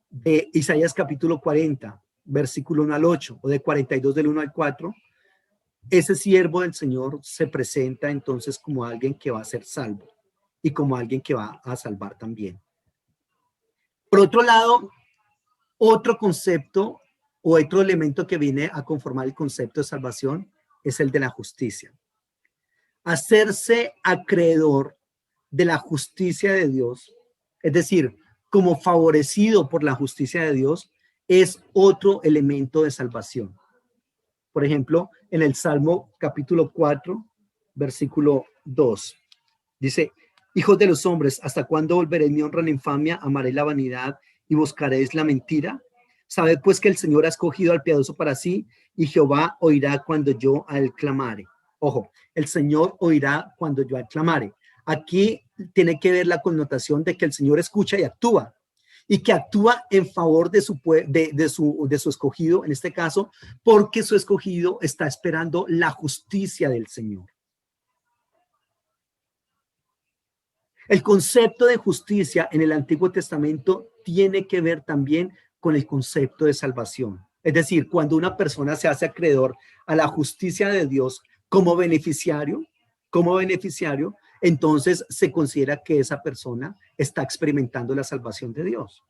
de Isaías capítulo 40, versículo 1 al 8, o de 42 del 1 al 4, ese siervo del Señor se presenta entonces como alguien que va a ser salvo y como alguien que va a salvar también. Por otro lado, otro concepto o otro elemento que viene a conformar el concepto de salvación es el de la justicia. Hacerse acreedor de la justicia de Dios, es decir, como favorecido por la justicia de Dios, es otro elemento de salvación. Por ejemplo, en el Salmo capítulo 4, versículo 2, dice: hijos de los hombres, ¿hasta cuándo volveréis mi honra en infamia? ¿Amaré la vanidad y buscaréis la mentira? Sabed pues que el Señor ha escogido al piadoso para sí, y Jehová oirá cuando yo a él clamare. Ojo, el Señor oirá cuando yo a él clamare. Aquí tiene que ver la connotación de que el Señor escucha y actúa, y que actúa en favor de su escogido, en este caso, porque su escogido está esperando la justicia del Señor. El concepto de justicia en el Antiguo Testamento tiene que ver también con el concepto de salvación. Es decir, cuando una persona se hace acreedor a la justicia de Dios como beneficiario, entonces se considera que esa persona está experimentando la salvación de Dios.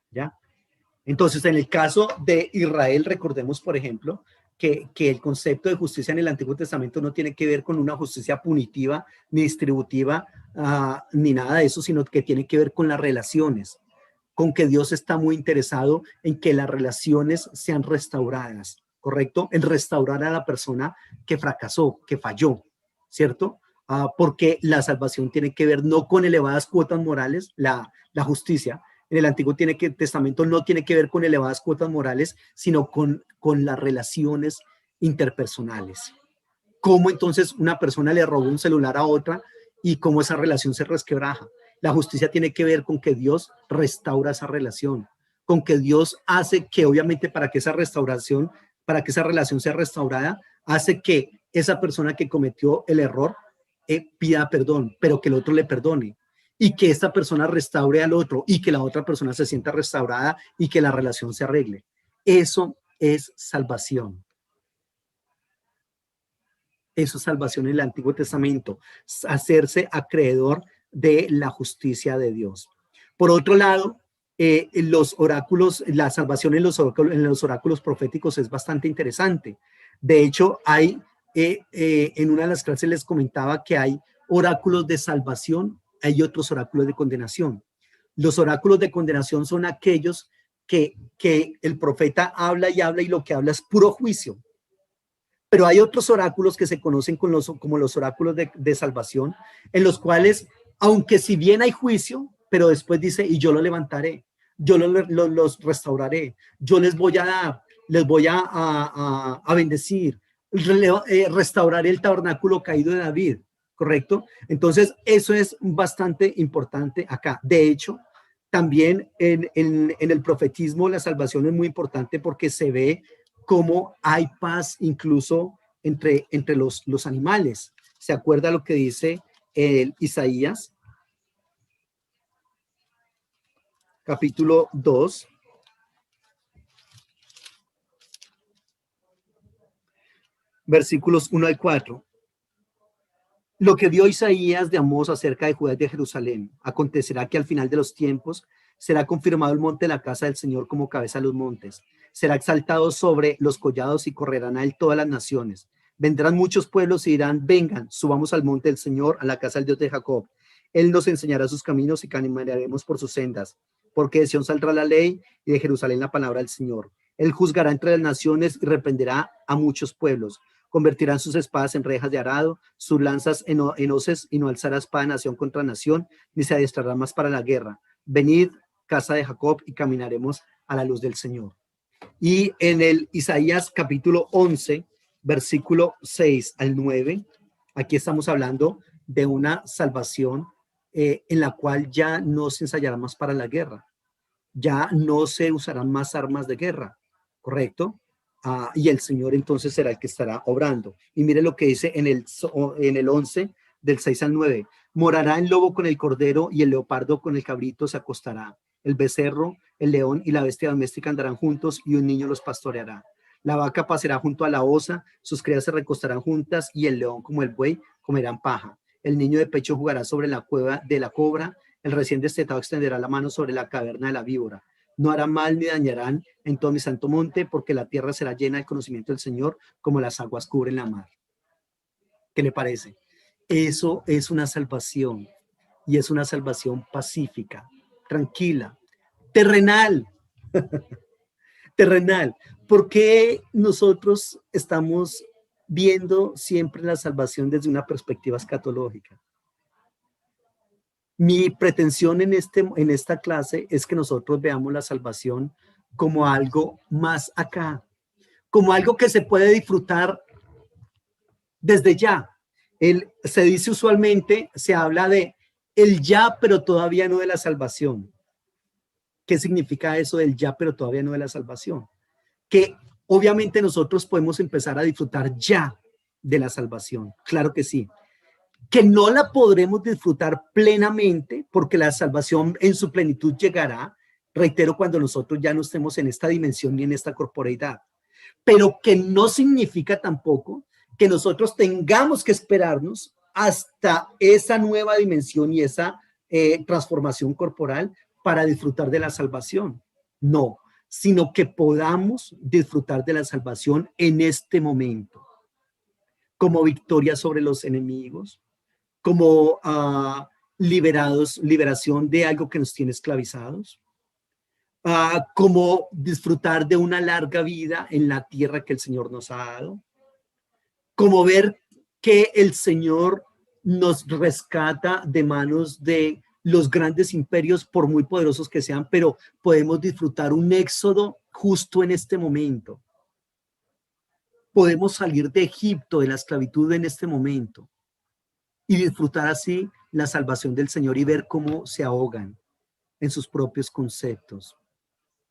¿Ya? Entonces, en el caso de Israel, recordemos, por ejemplo, que el concepto de justicia en el Antiguo Testamento no tiene que ver con una justicia punitiva, ni distributiva, ni nada de eso, sino que tiene que ver con las relaciones, con que Dios está muy interesado en que las relaciones sean restauradas, ¿correcto? En restaurar a la persona que fracasó, que falló, ¿cierto? Porque la salvación tiene que ver no con elevadas cuotas morales, la justicia en el Antiguo Testamento no tiene que ver con elevadas cuotas morales, sino con las relaciones interpersonales. Cómo entonces una persona le robó un celular a otra y cómo esa relación se resquebraja. La justicia tiene que ver con que Dios restaura esa relación, con que Dios hace que, obviamente, para que esa relación sea restaurada, hace que esa persona que cometió el error pida perdón, pero que el otro le perdone, y que esta persona restaure al otro y que la otra persona se sienta restaurada y que la relación se arregle. Eso es salvación. Eso es salvación en el Antiguo Testamento, hacerse acreedor de la justicia de Dios. Por otro lado, los oráculos, la salvación en los oráculos proféticos es bastante interesante. De hecho, hay, en una de las clases les comentaba que hay oráculos de salvación, hay otros oráculos de condenación. Los oráculos de condenación son aquellos que el profeta habla y lo que habla es puro juicio. Pero hay otros oráculos que se conocen como los oráculos de salvación, en los cuales, aunque si bien hay juicio, pero después dice, y yo lo levantaré, yo los restauraré, yo les voy a dar, les voy a bendecir, restauraré el tabernáculo caído de David, ¿correcto? Entonces, eso es bastante importante acá. De hecho, también en el profetismo la salvación es muy importante porque se ve cómo hay paz incluso entre los animales. ¿Se acuerda lo que dice Isaías? Capítulo 2. Versículos 1 al 4. Lo que dio Isaías de Amós acerca de Judá y de Jerusalén. Acontecerá que al final de los tiempos será confirmado el monte de la casa del Señor como cabeza de los montes. Será exaltado sobre los collados y correrán a él todas las naciones. Vendrán muchos pueblos y dirán, vengan, subamos al monte del Señor, a la casa del Dios de Jacob. Él nos enseñará sus caminos y caminaremos por sus sendas. Porque de Sión saldrá la ley y de Jerusalén la palabra del Señor. Él juzgará entre las naciones y reprenderá a muchos pueblos. Convertirán sus espadas en rejas de arado, sus lanzas en hoces, y no alzará espada nación contra nación, ni se adiestrará más para la guerra. Venid, casa de Jacob, y caminaremos a la luz del Señor. Y en el Isaías capítulo 11, versículo 6 al 9, aquí estamos hablando de una salvación en la cual ya no se ensayará más para la guerra, ya no se usarán más armas de guerra, ¿correcto? Y el Señor entonces será el que estará obrando. Y mire lo que dice en el 11, del 6 al 9. Morará el lobo con el cordero y el leopardo con el cabrito se acostará. El becerro, el león y la bestia doméstica andarán juntos y un niño los pastoreará. La vaca pasará junto a la osa, sus crías se recostarán juntas y el león como el buey comerán paja. El niño de pecho jugará sobre la cueva de la cobra, el recién destetado extenderá la mano sobre la caverna de la víbora. No hará mal ni dañarán en todo mi santo monte, porque la tierra será llena del conocimiento del Señor, como las aguas cubren la mar. ¿Qué le parece? Eso es una salvación, y es una salvación pacífica, tranquila, terrenal, terrenal. ¿Por qué nosotros estamos viendo siempre la salvación desde una perspectiva escatológica? Mi pretensión en esta clase es que nosotros veamos la salvación como algo más acá, como algo que se puede disfrutar desde ya. Se dice usualmente, se habla de el ya, pero todavía no de la salvación. ¿Qué significa eso del ya, pero todavía no de la salvación? Que obviamente nosotros podemos empezar a disfrutar ya de la salvación. Claro que sí. Que no la podremos disfrutar plenamente porque la salvación en su plenitud llegará, reitero, cuando nosotros ya no estemos en esta dimensión ni en esta corporeidad, pero que no significa tampoco que nosotros tengamos que esperarnos hasta esa nueva dimensión y esa transformación corporal para disfrutar de la salvación. No, sino que podamos disfrutar de la salvación en este momento, como victoria sobre los enemigos, como liberación de algo que nos tiene esclavizados, como disfrutar de una larga vida en la tierra que el Señor nos ha dado, como ver que el Señor nos rescata de manos de los grandes imperios, por muy poderosos que sean, pero podemos disfrutar un éxodo justo en este momento. Podemos salir de Egipto, de la esclavitud en este momento, y disfrutar así la salvación del Señor y ver cómo se ahogan en sus propios conceptos,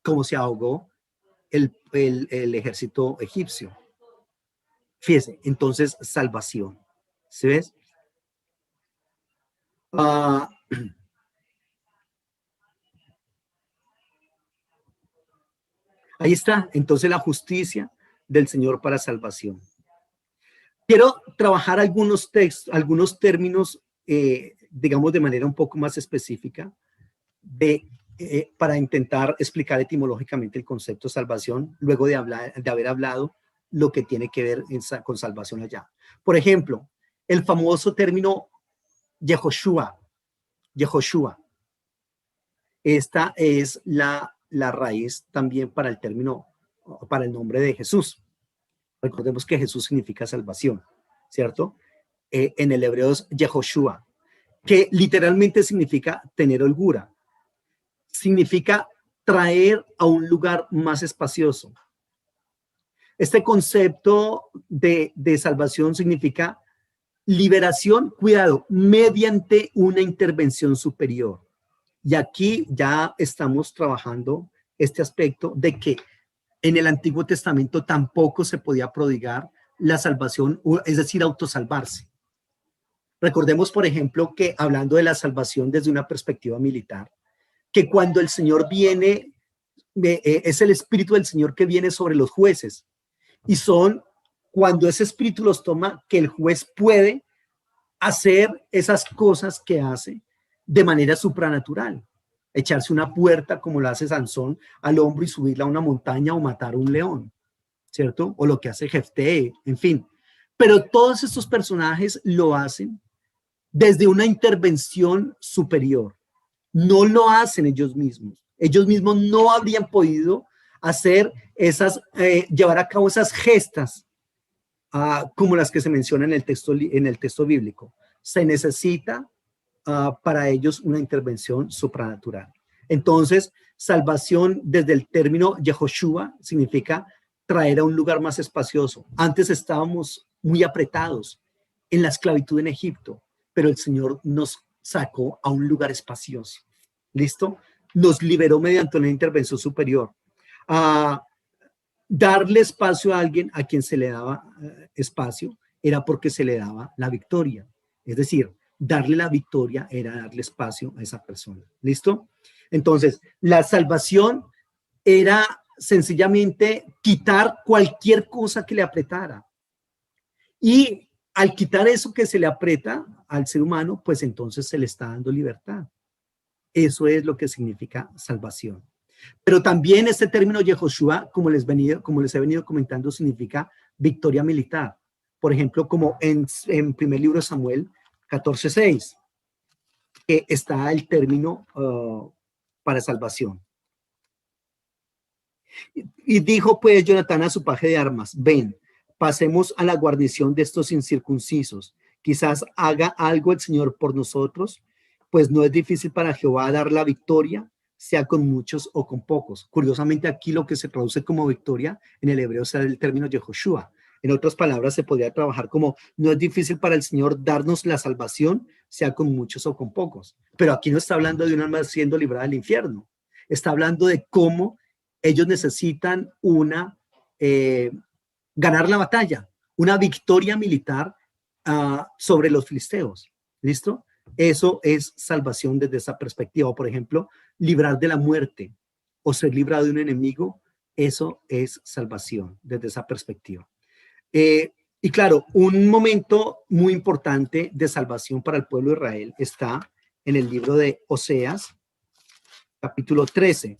cómo se ahogó el ejército egipcio. Fíjese, entonces salvación. ¿Sí ves? Ahí está, entonces la justicia del Señor para salvación. Quiero trabajar algunos textos, algunos términos, digamos de manera un poco más específica, para intentar explicar etimológicamente el concepto de salvación, luego de haber hablado lo que tiene que ver con salvación allá. Por ejemplo, el famoso término Yehoshua. Esta es la la raíz también para el término, para el nombre de Jesús. Recordemos que Jesús significa salvación, ¿cierto? En el hebreo es Yehoshua, que literalmente significa tener holgura. Significa traer a un lugar más espacioso. Este concepto de salvación significa liberación, cuidado, mediante una intervención superior. Y aquí ya estamos trabajando este aspecto de que en el Antiguo Testamento tampoco se podía prodigar la salvación, es decir, autosalvarse. Recordemos, por ejemplo, que hablando de la salvación desde una perspectiva militar, que cuando el Señor viene, es el Espíritu del Señor que viene sobre los jueces, y son cuando ese Espíritu los toma, que el juez puede hacer esas cosas que hace de manera supranatural. Echarse una puerta como lo hace Sansón al hombro y subirla a una montaña o matar a un león, ¿cierto? O lo que hace Jefté, en fin. Pero todos estos personajes lo hacen desde una intervención superior. No lo hacen ellos mismos. Ellos mismos no habrían podido hacer llevar a cabo esas gestas como las que se mencionan en el texto bíblico. Se necesita para ellos una intervención supranatural. Entonces, salvación desde el término Yehoshua significa traer a un lugar más espacioso. Antes estábamos muy apretados en la esclavitud en Egipto, pero el Señor nos sacó a un lugar espacioso. ¿Listo? Nos liberó mediante una intervención superior. Darle espacio a alguien a quien se le daba espacio era porque se le daba la victoria. Es decir, darle la victoria era darle espacio a esa persona. ¿Listo? Entonces, la salvación era sencillamente quitar cualquier cosa que le apretara. Y al quitar eso que se le aprieta al ser humano, pues entonces se le está dando libertad. Eso es lo que significa salvación. Pero también este término Yehoshua, como les he venido comentando, significa victoria militar. Por ejemplo, como en primer libro de Samuel 14:6, que está el término para salvación. Y dijo pues Jonatán a su paje de armas: ven, pasemos a la guarnición de estos incircuncisos. Quizás haga algo el Señor por nosotros, pues no es difícil para Jehová dar la victoria, sea con muchos o con pocos. Curiosamente, aquí lo que se traduce como victoria en el hebreo es el término Yehoshua. En otras palabras, se podría trabajar como: no es difícil para el Señor darnos la salvación, sea con muchos o con pocos. Pero aquí no está hablando de un alma siendo librada del infierno. Está hablando de cómo ellos necesitan ganar la batalla, una victoria militar sobre los filisteos. ¿Listo? Eso es salvación desde esa perspectiva. Por ejemplo, librar de la muerte o ser librado de un enemigo, eso es salvación desde esa perspectiva. Y claro, un momento muy importante de salvación para el pueblo de Israel está en el libro de Oseas, capítulo 13.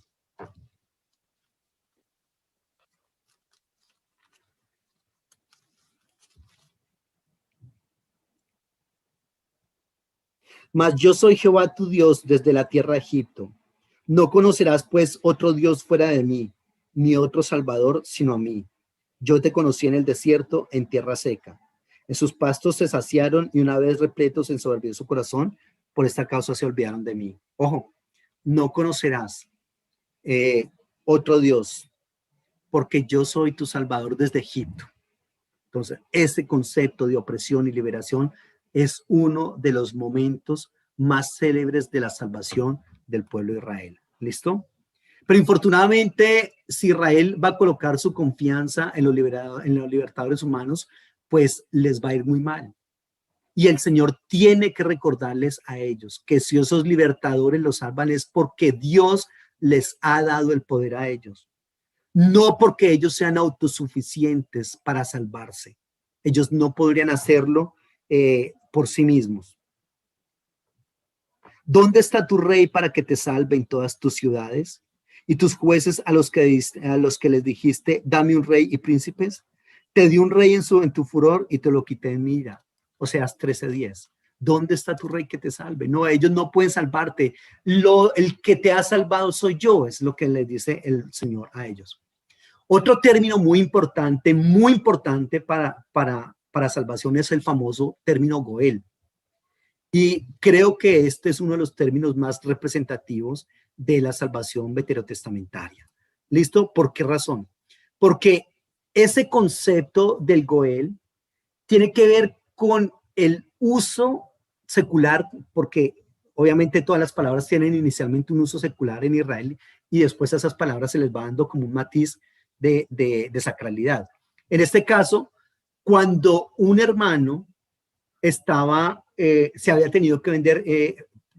Mas yo soy Jehová tu Dios desde la tierra de Egipto. No conocerás pues otro Dios fuera de mí, ni otro Salvador sino a mí. Yo te conocí en el desierto, en tierra seca. En sus pastos se saciaron y una vez repletos se ensoberbió su corazón. Por esta causa se olvidaron de mí. Ojo, no conocerás otro Dios, porque yo soy tu Salvador desde Egipto. Entonces, ese concepto de opresión y liberación es uno de los momentos más célebres de la salvación del pueblo de Israel. ¿Listo? Pero infortunadamente, si Israel va a colocar su confianza en los libertadores humanos, pues les va a ir muy mal. Y el Señor tiene que recordarles a ellos que si esos libertadores los salvan es porque Dios les ha dado el poder a ellos. No porque ellos sean autosuficientes para salvarse. Ellos no podrían hacerlo por sí mismos. ¿Dónde está tu rey para que te salve en todas tus ciudades? ¿Y tus jueces a los que les dijiste, dame un rey y príncipes? Te di un rey en tu furor y te lo quité en mi ira. Oseas 13:10. ¿Dónde está tu rey que te salve? No, ellos no pueden salvarte. El que te ha salvado soy yo, es lo que les dice el Señor a ellos. Otro término muy importante para salvación es el famoso término Goel. Y creo que este es uno de los términos más representativos de la salvación veterotestamentaria. ¿Listo? ¿Por qué razón? Porque ese concepto del Goel tiene que ver con el uso secular, porque obviamente todas las palabras tienen inicialmente un uso secular en Israel y después a esas palabras se les va dando como un matiz de sacralidad. En este caso, cuando un hermano se había tenido que vender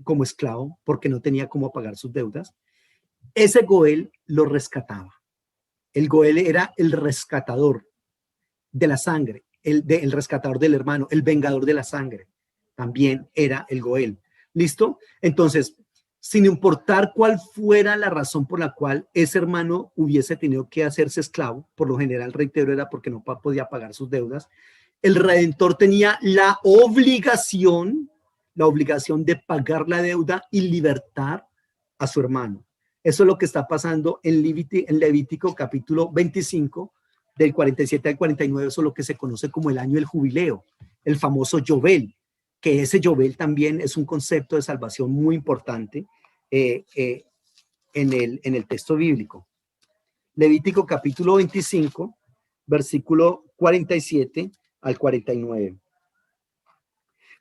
como esclavo porque no tenía cómo pagar sus deudas, ese Goel lo rescataba. El Goel era el rescatador de la sangre, el rescatador del hermano, el vengador de la sangre. También era el Goel. ¿Listo? Entonces, sin importar cuál fuera la razón por la cual ese hermano hubiese tenido que hacerse esclavo, por lo general, reitero, era porque no podía pagar sus deudas, el redentor tenía la obligación de pagar la deuda y libertar a su hermano. Eso es lo que está pasando en Levítico capítulo 25, del 47 al 49, eso es lo que se conoce como el año del jubileo, el famoso Yobel, que ese Yobel también es un concepto de salvación muy importante en el texto bíblico. Levítico capítulo 25, versículo 47 al 49.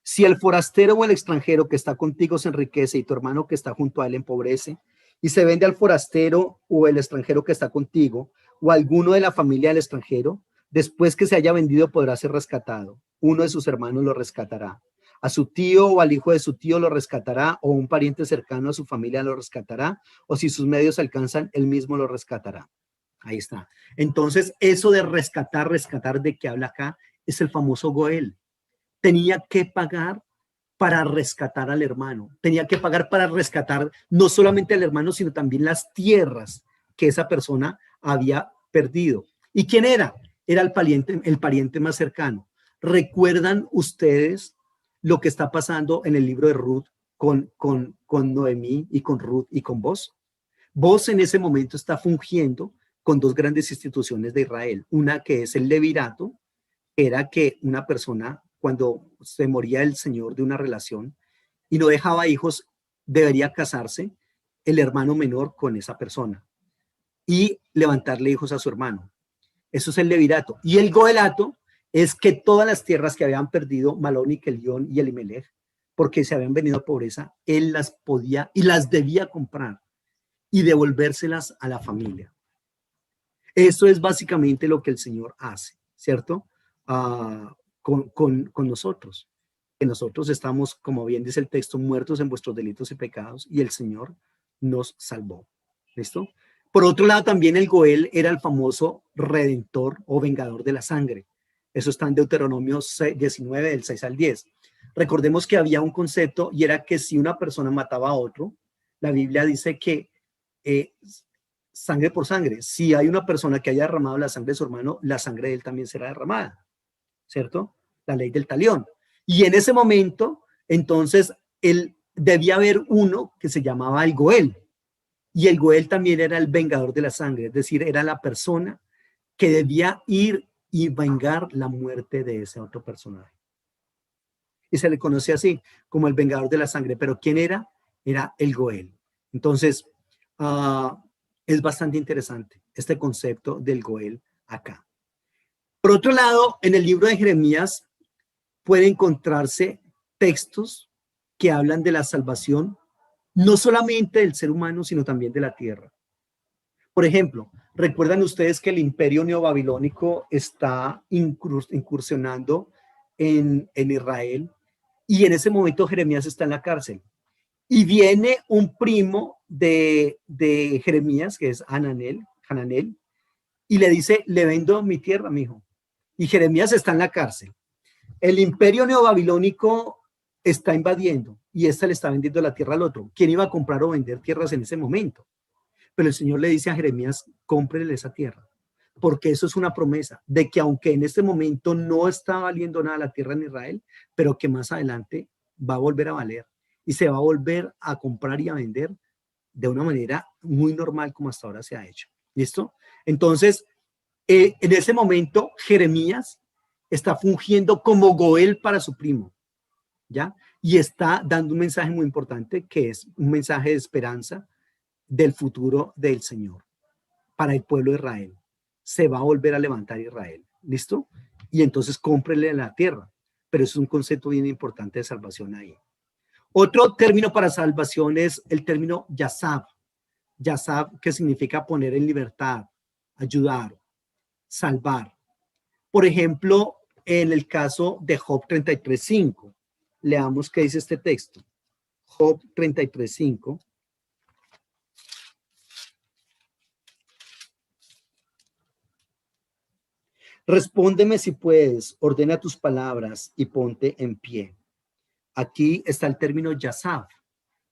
Si el forastero o el extranjero que está contigo se enriquece y tu hermano que está junto a él empobrece, y se vende al forastero o el extranjero que está contigo, o alguno de la familia del extranjero, después que se haya vendido podrá ser rescatado. Uno de sus hermanos lo rescatará. A su tío o al hijo de su tío lo rescatará, o un pariente cercano a su familia lo rescatará, o si sus medios alcanzan, él mismo lo rescatará. Ahí está. Entonces, eso de rescatar, de que habla acá, es el famoso Goel. Tenía que pagar para rescatar al hermano. Tenía que pagar para rescatar no solamente al hermano, sino también las tierras que esa persona había perdido. ¿Y quién era? Era el pariente más cercano. ¿Recuerdan ustedes lo que está pasando en el libro de Ruth con Noemí y con Ruth y con Boz? Boz en ese momento está fungiendo con dos grandes instituciones de Israel. Una que es el levirato, era que una persona, cuando se moría el señor de una relación y no dejaba hijos, debería casarse el hermano menor con esa persona y levantarle hijos a su hermano. Eso es el levirato. Y el goelato es que todas las tierras que habían perdido Malón y Kelión y Elimelech, porque se habían venido a pobreza, él las podía y las debía comprar y devolvérselas a la familia. Eso es básicamente lo que el Señor hace, ¿cierto? Con nosotros. Que nosotros estamos, como bien dice el texto, muertos en vuestros delitos y pecados, y el Señor nos salvó. ¿Listo? Por otro lado, también el Goel era el famoso redentor o vengador de la sangre. Eso está en Deuteronomio 19, del 6 al 10. Recordemos que había un concepto y era que si una persona mataba a otro, la Biblia dice que sangre por sangre. Si hay una persona que haya derramado la sangre de su hermano, la sangre de él también será derramada, ¿cierto? La ley del talión. Y en ese momento, entonces, debía haber uno que se llamaba el Goel. Y el Goel también era el vengador de la sangre, es decir, era la persona que debía ir y vengar la muerte de ese otro personaje. Y se le conoce así, como el vengador de la sangre. Pero ¿quién era? Era el Goel. Entonces, es bastante interesante este concepto del Goel acá. Por otro lado, en el libro de Jeremías puede encontrarse textos que hablan de la salvación, no solamente del ser humano, sino también de la tierra. Por ejemplo, recuerdan ustedes que el imperio neobabilónico está incursionando en Israel y en ese momento Jeremías está en la cárcel. Y viene un primo de Jeremías, que es Hananel, y le dice, le vendo mi tierra, mijo. Y Jeremías está en la cárcel. El imperio neobabilónico está invadiendo y le está vendiendo la tierra al otro. ¿Quién iba a comprar o vender tierras en ese momento? Pero el Señor le dice a Jeremías, cómprele esa tierra, porque eso es una promesa de que aunque en este momento no está valiendo nada la tierra en Israel, pero que más adelante va a volver a valer y se va a volver a comprar y a vender de una manera muy normal como hasta ahora se ha hecho. ¿Listo? Entonces, en ese momento, Jeremías está fungiendo como Goel para su primo, ¿ya? Y está dando un mensaje muy importante, que es un mensaje de esperanza del futuro del Señor para el pueblo de Israel. Se va a volver a levantar Israel, ¿listo? Y entonces cómprele la tierra, pero eso es un concepto bien importante de salvación ahí. Otro término para salvación es el término Yasab. Yasab, que significa poner en libertad, ayudar, salvar. Por ejemplo, en el caso de Job 33:5, leamos qué dice este texto. Job 33:5. Respóndeme si puedes, ordena tus palabras y ponte en pie. Aquí está el término Yasab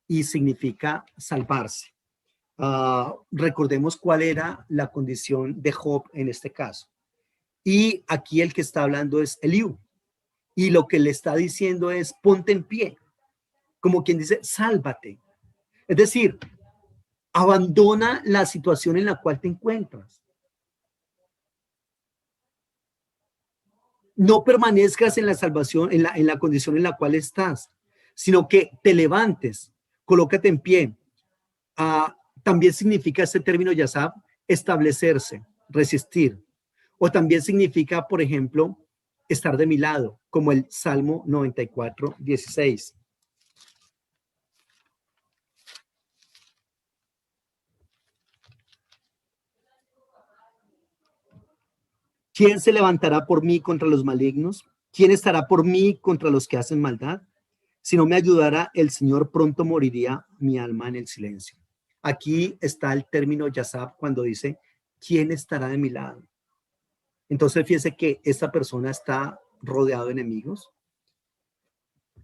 y significa salvarse. Recordemos cuál era la condición de Job en este caso. Y aquí el que está hablando es Eliú. Y lo que le está diciendo es, ponte en pie. Como quien dice, sálvate. Es decir, abandona la situación en la cual te encuentras. No permanezcas en la salvación, en la condición en la cual estás, sino que te levantes, colócate en pie. También significa este término Yasab, establecerse, resistir. O también significa, por ejemplo, estar de mi lado, como el Salmo 94:16. ¿Quién se levantará por mí contra los malignos? ¿Quién estará por mí contra los que hacen maldad? Si no me ayudara el Señor, pronto moriría mi alma en el silencio. Aquí está el término Yasab cuando dice, ¿quién estará de mi lado? Entonces fíjense que esta persona está rodeado de enemigos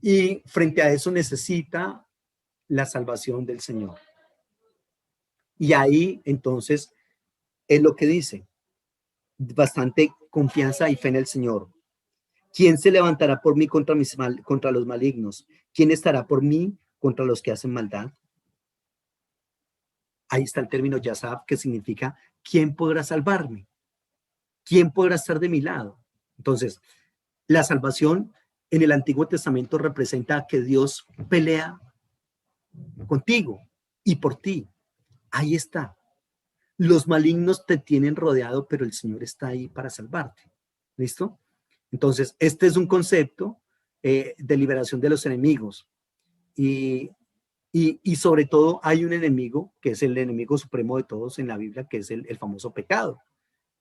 y frente a eso necesita la salvación del Señor. Y ahí entonces es lo que dice, bastante confianza y fe en el Señor. ¿Quién se levantará por mí contra los malignos? ¿Quién estará por mí contra los que hacen maldad? Ahí está el término Yasab, que significa ¿quién podrá salvarme? ¿Quién podrá estar de mi lado? Entonces, la salvación en el Antiguo Testamento representa que Dios pelea contigo y por ti. Ahí está. Los malignos te tienen rodeado, pero el Señor está ahí para salvarte. ¿Listo? Entonces, este es un concepto de liberación de los enemigos. Y sobre todo hay un enemigo, que es el enemigo supremo de todos en la Biblia, que es el famoso pecado.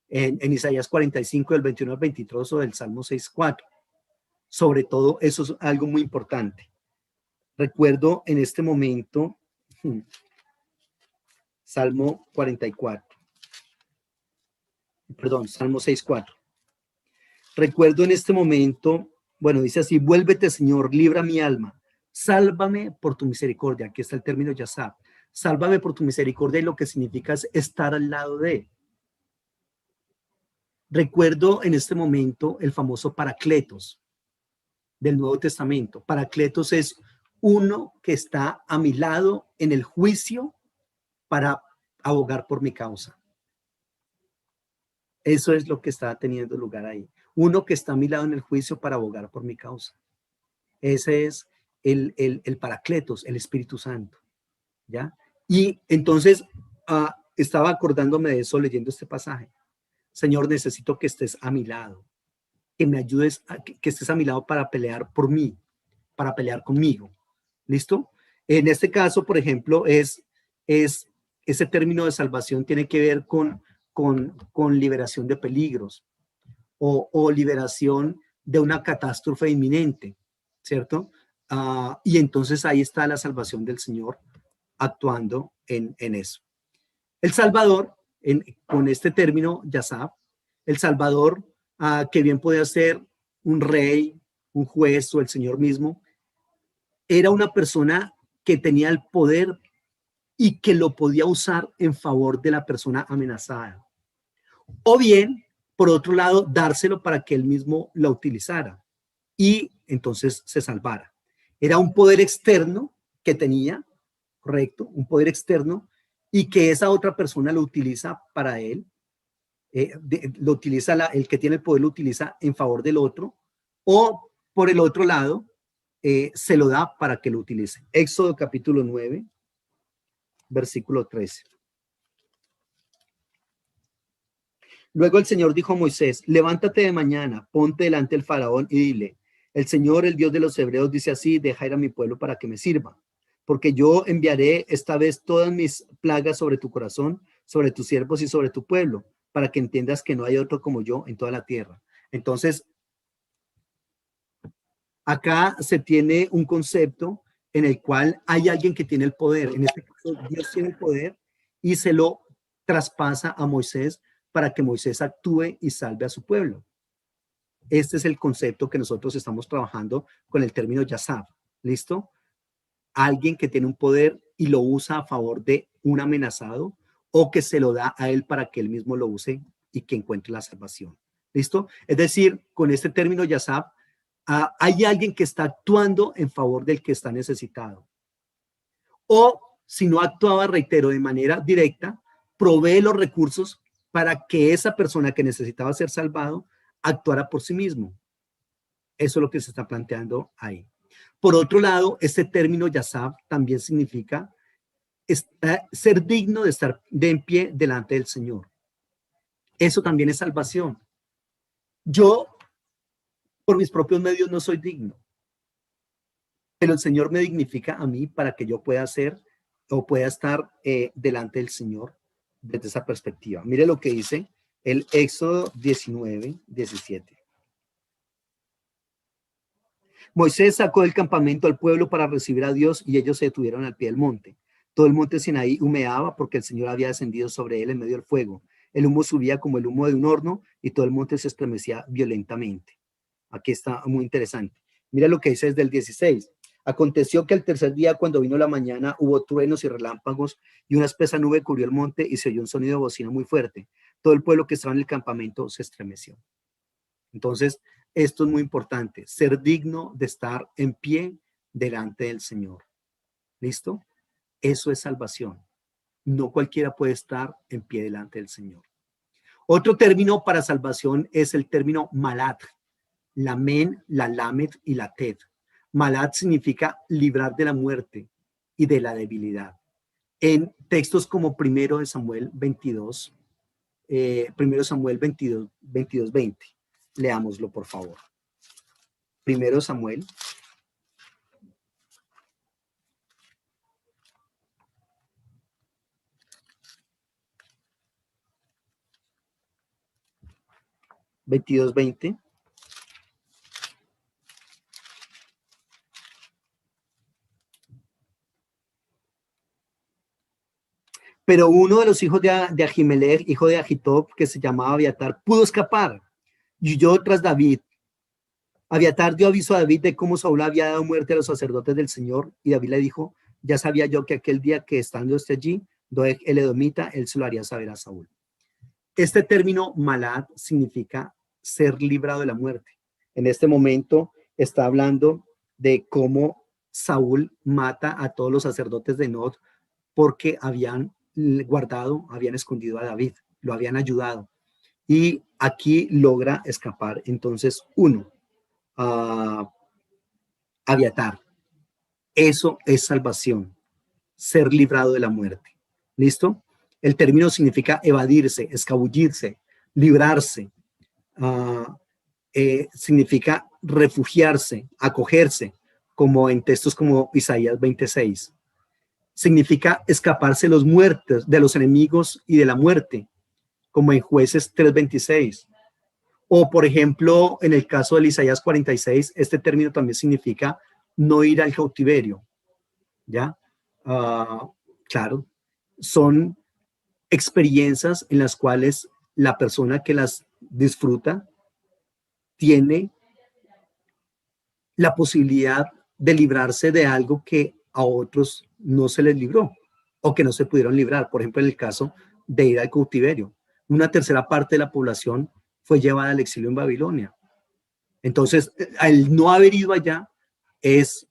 En Isaías 45, del 21 al 23, o del Salmo 6:4. Sobre todo, eso es algo muy importante. Recuerdo en este momento, Salmo 44, perdón, Salmo 6:4. Recuerdo en este momento, bueno, dice así, vuélvete, Señor, libra mi alma, sálvame por tu misericordia. Aquí está el término Yasab. Sálvame por tu misericordia, y lo que significa es estar al lado de él. Recuerdo en este momento el famoso Paracletos del Nuevo Testamento. Paracletos es uno que está a mi lado en el juicio para abogar por mi causa. Eso es lo que está teniendo lugar ahí. Uno que está a mi lado en el juicio para abogar por mi causa. Ese es el Paracletos, el Espíritu Santo. ¿Ya? Y entonces estaba acordándome de eso leyendo este pasaje. Señor, necesito que estés a mi lado, que me ayudes, que estés a mi lado para pelear por mí, para pelear conmigo. ¿Listo? En este caso, por ejemplo, ese término de salvación tiene que ver con liberación de peligros o liberación de una catástrofe inminente, ¿cierto? Y entonces ahí está la salvación del Señor actuando en eso. El Salvador, con este término, Yasab, el Salvador, que bien podía ser un rey, un juez o el Señor mismo, era una persona que tenía el poder y que lo podía usar en favor de la persona amenazada. O bien, por otro lado, dárselo para que él mismo lo utilizara y entonces se salvara. Era un poder externo que tenía, correcto, un poder externo, y que esa otra persona lo utiliza para él, lo utiliza, el que tiene el poder lo utiliza en favor del otro, o por el otro lado, se lo da para que lo utilice. Éxodo capítulo 9, versículo 13. Luego el Señor dijo a Moisés, levántate de mañana, ponte delante del faraón y dile, el Señor, el Dios de los hebreos, dice así, deja ir a mi pueblo para que me sirva, porque yo enviaré esta vez todas mis plagas sobre tu corazón, sobre tus siervos y sobre tu pueblo, para que entiendas que no hay otro como yo en toda la tierra. Entonces, acá se tiene un concepto en el cual hay alguien que tiene el poder. En este caso, Dios tiene el poder y se lo traspasa a Moisés para que Moisés actúe y salve a su pueblo. Este es el concepto que nosotros estamos trabajando con el término Yazab. ¿Listo? Alguien que tiene un poder y lo usa a favor de un amenazado o que se lo da a él para que él mismo lo use y que encuentre la salvación. ¿Listo? Es decir, con este término Yazab, hay alguien que está actuando en favor del que está necesitado. O si no actuaba, reitero, de manera directa, provee los recursos para que esa persona que necesitaba ser salvado actuara por sí mismo. Eso es lo que se está planteando ahí. Por otro lado, este término Yazab también significa ser digno de estar de en pie delante del Señor. Eso también es salvación. Yo, por mis propios medios, no soy digno, pero el Señor me dignifica a mí para que yo pueda ser o pueda estar delante del Señor desde esa perspectiva. Mire lo que dice el Éxodo 19, 17. Moisés sacó del campamento al pueblo para recibir a Dios y ellos se detuvieron al pie del monte. Todo el monte Sinaí humeaba porque el Señor había descendido sobre él en medio del fuego. El humo subía como el humo de un horno y todo el monte se estremecía violentamente. Aquí está muy interesante. Mira lo que dice desde el 16. Aconteció que el tercer día, cuando vino la mañana, hubo truenos y relámpagos y una espesa nube cubrió el monte y se oyó un sonido de bocina muy fuerte. Todo el pueblo que estaba en el campamento se estremeció. Entonces, esto es muy importante, ser digno de estar en pie delante del Señor. ¿Listo? Eso es salvación. No cualquiera puede estar en pie delante del Señor. Otro término para salvación es el término malat. La men, la lamet y la ted. Malat significa librar de la muerte y de la debilidad. En textos como 1 Samuel 22, 1 Samuel 22, 22, 20. Leámoslo, por favor. 1 Samuel. Veintidós, 20. Pero uno de los hijos de Ahimelech, hijo de Ahitob, que se llamaba Abiatar, pudo escapar y huyó tras David. Abiatar dio aviso a David de cómo Saúl había dado muerte a los sacerdotes del Señor, y David le dijo, ya sabía yo que aquel día que estando allí, Doeg el edomita, él se lo haría saber a Saúl. Este término malad significa ser librado de la muerte. En este momento está hablando de cómo Saúl mata a todos los sacerdotes de Nod porque habían guardado, habían escondido a David, lo habían ayudado. Y aquí logra escapar. Entonces, uno, Abiatar. Eso es salvación, ser librado de la muerte. ¿Listo? El término significa evadirse, escabullirse, librarse. Significa refugiarse, acogerse, como en textos como Isaías 26. Significa escaparse los muertos, de los enemigos y de la muerte, como en Jueces 3:26. O, por ejemplo, en el caso de Isaías 46, este término también significa no ir al cautiverio. ¿Ya? Claro, son experiencias en las cuales la persona que las disfruta tiene la posibilidad de librarse de algo que a otros no se les libró o que no se pudieron librar. Por ejemplo, en el caso de ir al cautiverio, una tercera parte de la población fue llevada al exilio en Babilonia. Entonces, al no haber ido allá es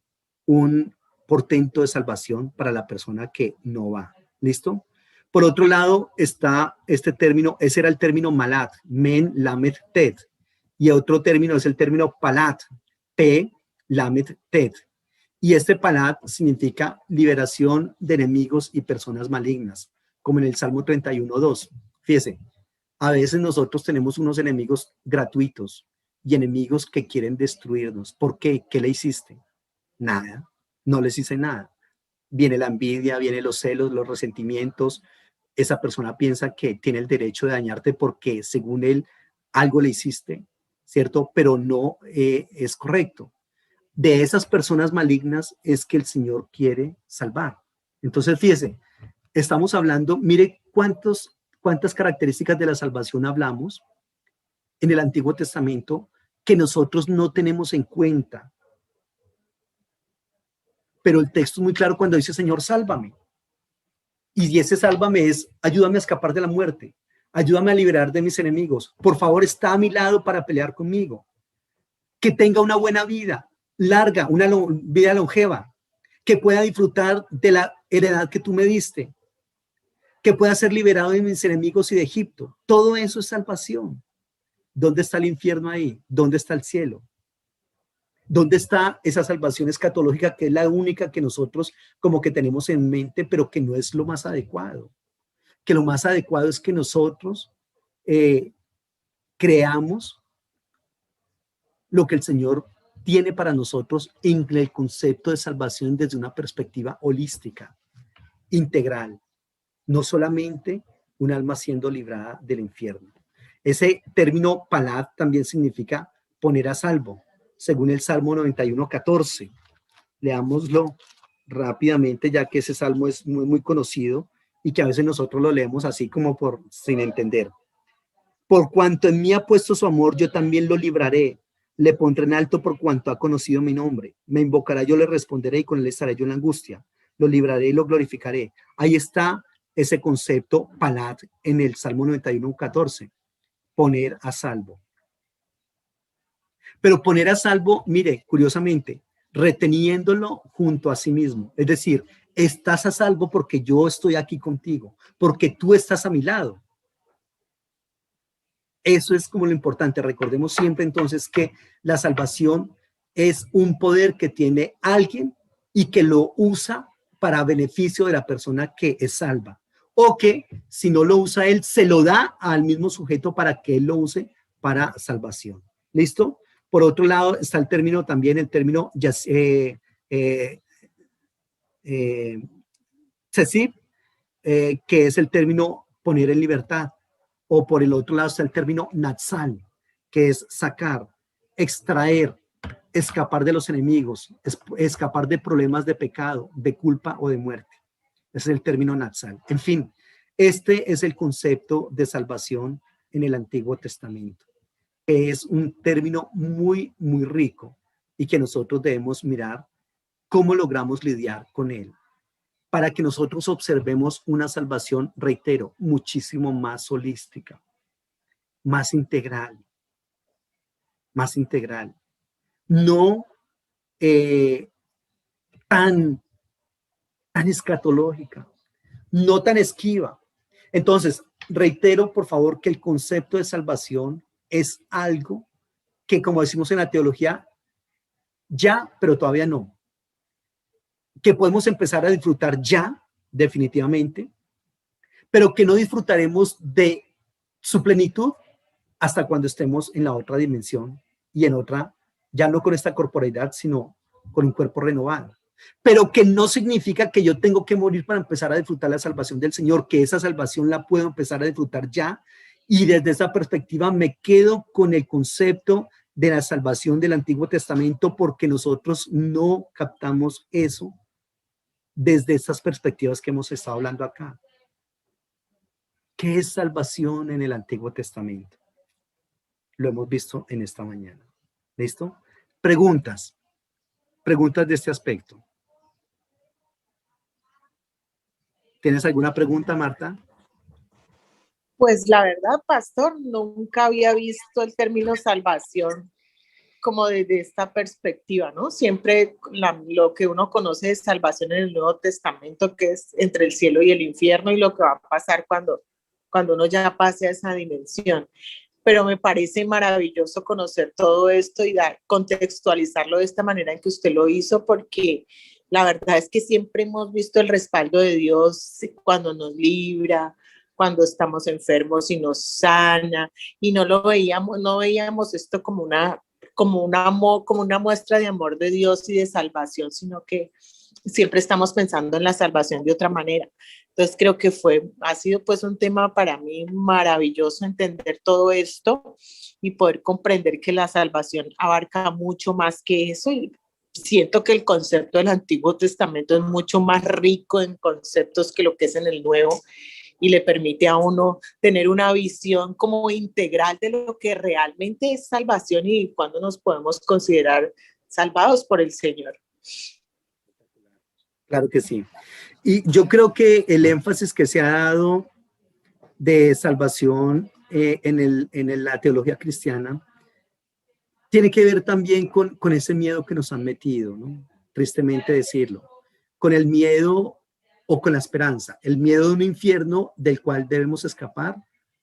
un portento de salvación para la persona que no va. ¿Listo? Por otro lado está este término, ese era el término malat, men, lamet, tet. Y otro término es el término palat, p, lamet, tet. Y este palat significa liberación de enemigos y personas malignas, como en el Salmo 31:2. Fíjese, a veces nosotros tenemos unos enemigos gratuitos y enemigos que quieren destruirnos. ¿Por qué? ¿Qué le hiciste? Nada, no les hice nada. Viene la envidia, vienen los celos, los resentimientos. Esa persona piensa que tiene el derecho de dañarte porque según él algo le hiciste, ¿cierto? Pero no es correcto. De esas personas malignas es que el Señor quiere salvar. Entonces, fíjese, estamos hablando, mire cuántas características de la salvación hablamos en el Antiguo Testamento que nosotros no tenemos en cuenta. Pero el texto es muy claro cuando dice, Señor, sálvame. Y ese sálvame es, ayúdame a escapar de la muerte, ayúdame a liberar de mis enemigos. Por favor, está a mi lado para pelear conmigo. Que tenga una buena vida, larga, una vida longeva, que pueda disfrutar de la heredad que tú me diste, que pueda ser liberado de mis enemigos y de Egipto. Todo eso es salvación. ¿Dónde está el infierno ahí? ¿Dónde está el cielo? ¿Dónde está esa salvación escatológica que es la única que nosotros como que tenemos en mente, pero que no es lo más adecuado? Que lo más adecuado es que nosotros creamos lo que el Señor tiene para nosotros en el concepto de salvación desde una perspectiva holística, integral, no solamente un alma siendo librada del infierno. Ese término palad también significa poner a salvo, según el Salmo 91:14. Leámoslo rápidamente, ya que ese salmo es muy, muy conocido y que a veces nosotros lo leemos así como por sin entender. Por cuanto en mí ha puesto su amor, yo también lo libraré. Le pondré en alto por cuanto ha conocido mi nombre. Me invocará, yo le responderé y con él estaré yo en la angustia. Lo libraré y lo glorificaré. Ahí está ese concepto palat en el Salmo 91:14. Poner a salvo. Pero poner a salvo, mire, curiosamente, reteniéndolo junto a sí mismo. Es decir, estás a salvo porque yo estoy aquí contigo, porque tú estás a mi lado. Eso es como lo importante. Recordemos siempre entonces que la salvación es un poder que tiene alguien y que lo usa para beneficio de la persona que es salva. O que si no lo usa él, se lo da al mismo sujeto para que él lo use para salvación. ¿Listo? Por otro lado está el término también, el término cesib, que es el término poner en libertad. O por el otro lado está el término natsal, que es sacar, extraer, escapar de los enemigos, escapar de problemas de pecado, de culpa o de muerte. Ese es el término natsal. En fin, este es el concepto de salvación en el Antiguo Testamento, que es un término muy, muy rico y que nosotros debemos mirar cómo logramos lidiar con él, para que nosotros observemos una salvación, reitero, muchísimo más holística, más integral, más integral. No tan, tan escatológica, no tan esquiva. Entonces, reitero, por favor, que el concepto de salvación es algo que, como decimos en la teología, ya, pero todavía no. Que podemos empezar a disfrutar ya, definitivamente, pero que no disfrutaremos de su plenitud hasta cuando estemos en la otra dimensión y en otra, ya no con esta corporeidad, sino con un cuerpo renovado. Pero que no significa que yo tengo que morir para empezar a disfrutar la salvación del Señor, que esa salvación la puedo empezar a disfrutar ya. Y desde esa perspectiva me quedo con el concepto de la salvación del Antiguo Testamento, porque nosotros no captamos eso desde estas perspectivas que hemos estado hablando acá. ¿Qué es salvación en el Antiguo Testamento? Lo hemos visto en esta mañana. ¿Listo? Preguntas. Preguntas de este aspecto. ¿Tienes alguna pregunta, Marta? Pues la verdad, pastor, nunca había visto el término salvación como desde esta perspectiva, ¿no? Siempre lo que uno conoce de salvación en el Nuevo Testamento, que es entre el cielo y el infierno y lo que va a pasar cuando uno ya pase a esa dimensión. Pero me parece maravilloso conocer todo esto y contextualizarlo de esta manera en que usted lo hizo, porque la verdad es que siempre hemos visto el respaldo de Dios cuando nos libra, cuando estamos enfermos y nos sana, y no veíamos esto como una muestra de amor de Dios y de salvación, sino que siempre estamos pensando en la salvación de otra manera. Entonces creo que ha sido pues un tema para mí maravilloso entender todo esto y poder comprender que la salvación abarca mucho más que eso, y siento que el concepto del Antiguo Testamento es mucho más rico en conceptos que lo que es en el Nuevo, y le permite a uno tener una visión como integral de lo que realmente es salvación y cuándo nos podemos considerar salvados por el Señor. Claro que sí. Y yo creo que el énfasis que se ha dado de salvación en la teología cristiana tiene que ver también con ese miedo que nos han metido, ¿no? Tristemente decirlo, con el miedo o con la esperanza, el miedo de un infierno del cual debemos escapar,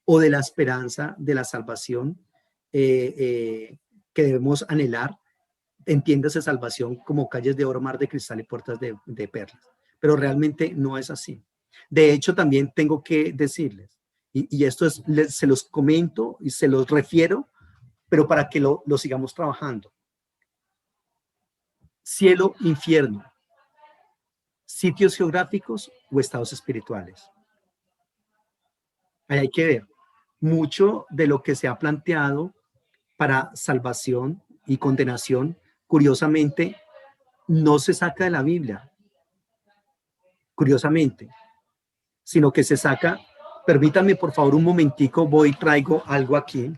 o de la esperanza de la salvación que debemos anhelar. Entiéndase salvación como calles de oro, mar de cristal y puertas de perlas, pero realmente no es así. De hecho, también tengo que decirles, y esto se los comento y se los refiero, pero para que lo sigamos trabajando. Cielo, infierno, sitios geográficos o estados espirituales. Ahí hay que ver. Mucho de lo que se ha planteado para salvación y condenación, curiosamente, no se saca de la Biblia, curiosamente, sino que se saca, permítanme por favor un momentico, voy y traigo algo aquí.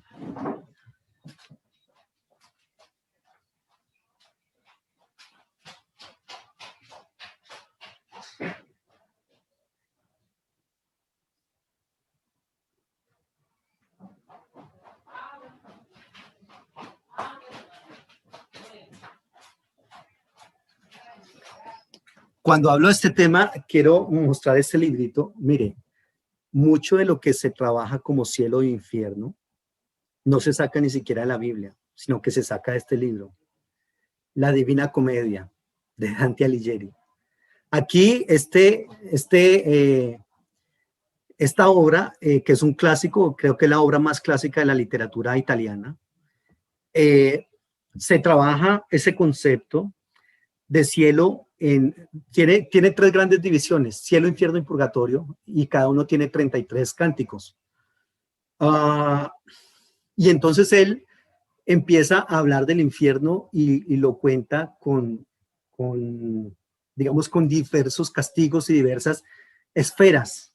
Cuando hablo de este tema, quiero mostrar este librito. Mire, mucho de lo que se trabaja como cielo e infierno no se saca ni siquiera de la Biblia, sino que se saca de este libro, La Divina Comedia, de Dante Alighieri. Aquí esta obra, que es un clásico, creo que es la obra más clásica de la literatura italiana, se trabaja ese concepto de cielo tiene tres grandes divisiones: cielo, infierno y purgatorio, y cada uno tiene 33 cánticos. Y entonces él empieza a hablar del infierno y lo cuenta digamos, con diversos castigos y diversas esferas,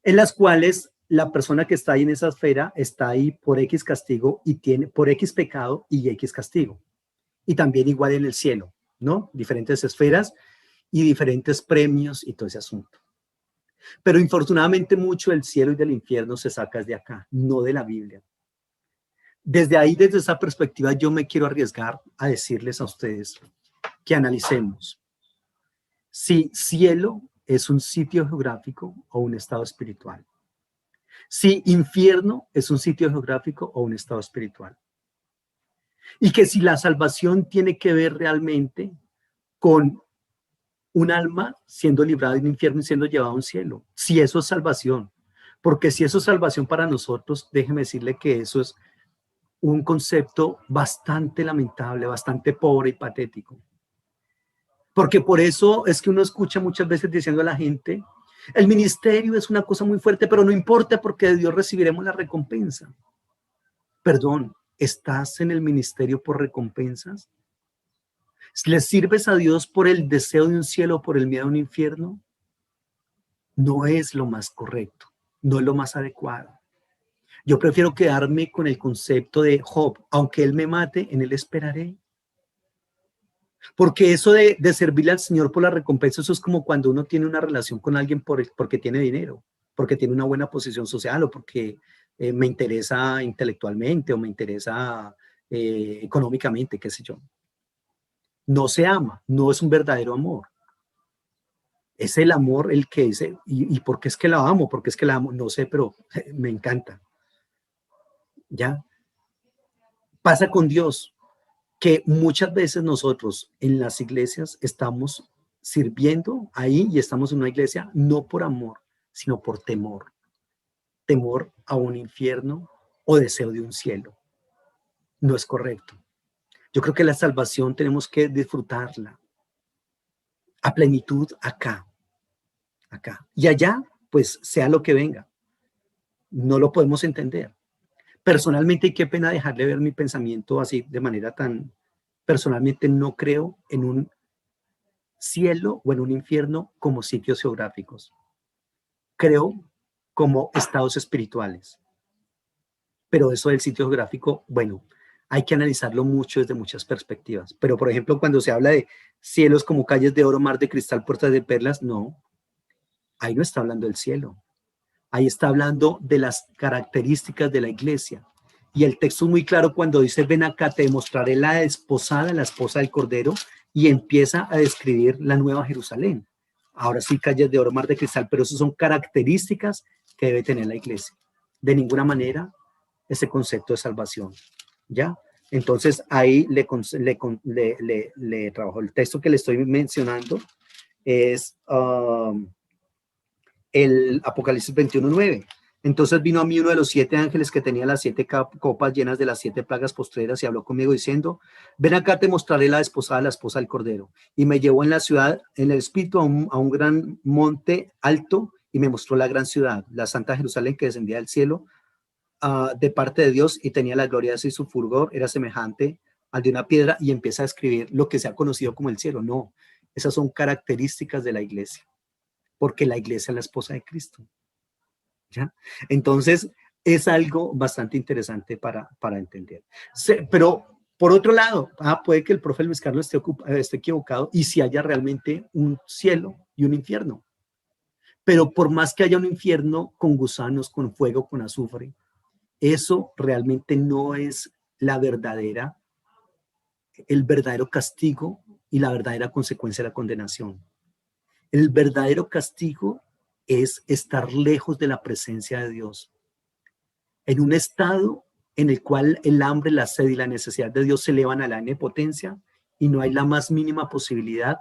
en las cuales la persona que está ahí en esa esfera está ahí por X castigo y tiene por X pecado y X castigo. Y también igual en el cielo, ¿no? Diferentes esferas y diferentes premios y todo ese asunto. Pero infortunadamente mucho del cielo y del infierno se saca de acá, no de la Biblia. Desde ahí, desde esa perspectiva, yo me quiero arriesgar a decirles a ustedes que analicemos si cielo es un sitio geográfico o un estado espiritual. Si infierno es un sitio geográfico o un estado espiritual. Y que si la salvación tiene que ver realmente con un alma siendo librada de un infierno y siendo llevada a un cielo. Si eso es salvación. Porque si eso es salvación para nosotros, déjeme decirle que eso es un concepto bastante lamentable, bastante pobre y patético. Porque por eso es que uno escucha muchas veces diciendo a la gente, el ministerio es una cosa muy fuerte, pero no importa porque de Dios recibiremos la recompensa. Perdón, ¿estás en el ministerio por recompensas? ¿Le sirves a Dios por el deseo de un cielo o por el miedo a un infierno? No es lo más correcto, no es lo más adecuado. Yo prefiero quedarme con el concepto de Job, aunque él me mate, en él esperaré. Porque eso de servirle al Señor por la recompensa, eso es como cuando uno tiene una relación con alguien porque tiene dinero, porque tiene una buena posición social o porque me interesa intelectualmente o me interesa económicamente, qué sé yo. No se ama, no es un verdadero amor. Es el amor el que dice, ¿y por qué es que la amo? ¿Por qué es que la amo? No sé, pero me encanta. ¿Ya? Pasa con Dios, que muchas veces nosotros en las iglesias estamos sirviendo ahí y estamos en una iglesia no por amor, sino por temor. Temor a un infierno o deseo de un cielo. No es correcto. Yo creo que la salvación tenemos que disfrutarla a plenitud acá, acá. Y allá, pues sea lo que venga. No lo podemos entender. Personalmente, y qué pena dejarle ver mi pensamiento así de manera tan... Personalmente no creo en un cielo o en un infierno como sitios geográficos. Creo como estados espirituales. Pero eso del sitio geográfico, bueno, hay que analizarlo mucho desde muchas perspectivas. Pero, por ejemplo, cuando se habla de cielos como calles de oro, mar de cristal, puertas de perlas, no, ahí no está hablando del cielo. Ahí está hablando de las características de la iglesia. Y el texto es muy claro cuando dice, ven acá, te mostraré la desposada, la esposa del Cordero, y empieza a describir la nueva Jerusalén. Ahora sí, calles de oro, mar de cristal, pero esas son características que debe tener la iglesia. De ninguna manera ese concepto de salvación, ¿ya? Entonces ahí le trabajo. El texto que le estoy mencionando es el Apocalipsis 21:9. Entonces vino a mí uno de los 7 ángeles que tenía las 7 copas llenas de las 7 plagas postreras y habló conmigo diciendo, ven acá, te mostraré la desposada, la esposa del Cordero. Y me llevó en la ciudad, en el espíritu, a un gran monte alto y me mostró la gran ciudad, la santa Jerusalén que descendía del cielo de parte de Dios y tenía la gloria de Dios y su fulgor era semejante al de una piedra y empieza a escribir lo que se ha conocido como el cielo. No, esas son características de la iglesia, porque la iglesia es la esposa de Cristo. ¿Ya? Entonces, es algo bastante interesante para entender. Pero, por otro lado, puede que el profe Luis Carlos esté equivocado y si haya realmente un cielo y un infierno. Pero por más que haya un infierno con gusanos, con fuego, con azufre, eso realmente no es el verdadero castigo y la verdadera consecuencia de la condenación. El verdadero castigo es estar lejos de la presencia de Dios, en un estado en el cual el hambre, la sed y la necesidad de Dios se elevan a la omnipotencia y no hay la más mínima posibilidad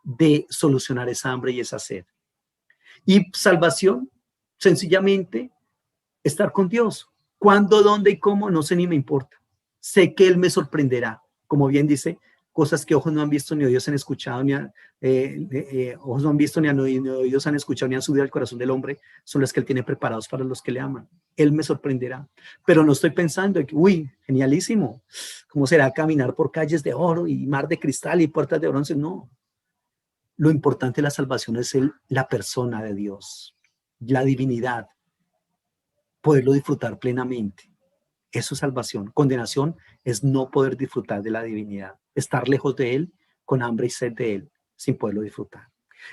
de solucionar esa hambre y esa sed. Y salvación, sencillamente, estar con Dios. ¿Cuándo, dónde y cómo? No sé ni me importa. Sé que Él me sorprenderá. Como bien dice, cosas que ojos no han visto ni oídos han escuchado, ojos no han visto ni oídos han escuchado ni han subido al corazón del hombre, son las que Él tiene preparados para los que le aman. Él me sorprenderá. Pero no estoy pensando, uy, genialísimo. ¿Cómo será caminar por calles de oro y mar de cristal y puertas de bronce? No. Lo importante de la salvación es la persona de Dios, la divinidad, poderlo disfrutar plenamente. Eso es salvación. Condenación es no poder disfrutar de la divinidad, estar lejos de Él, con hambre y sed de Él, sin poderlo disfrutar.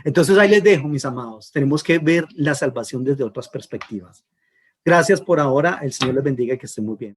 Entonces ahí les dejo, mis amados. Tenemos que ver la salvación desde otras perspectivas. Gracias por ahora. El Señor les bendiga y que estén muy bien.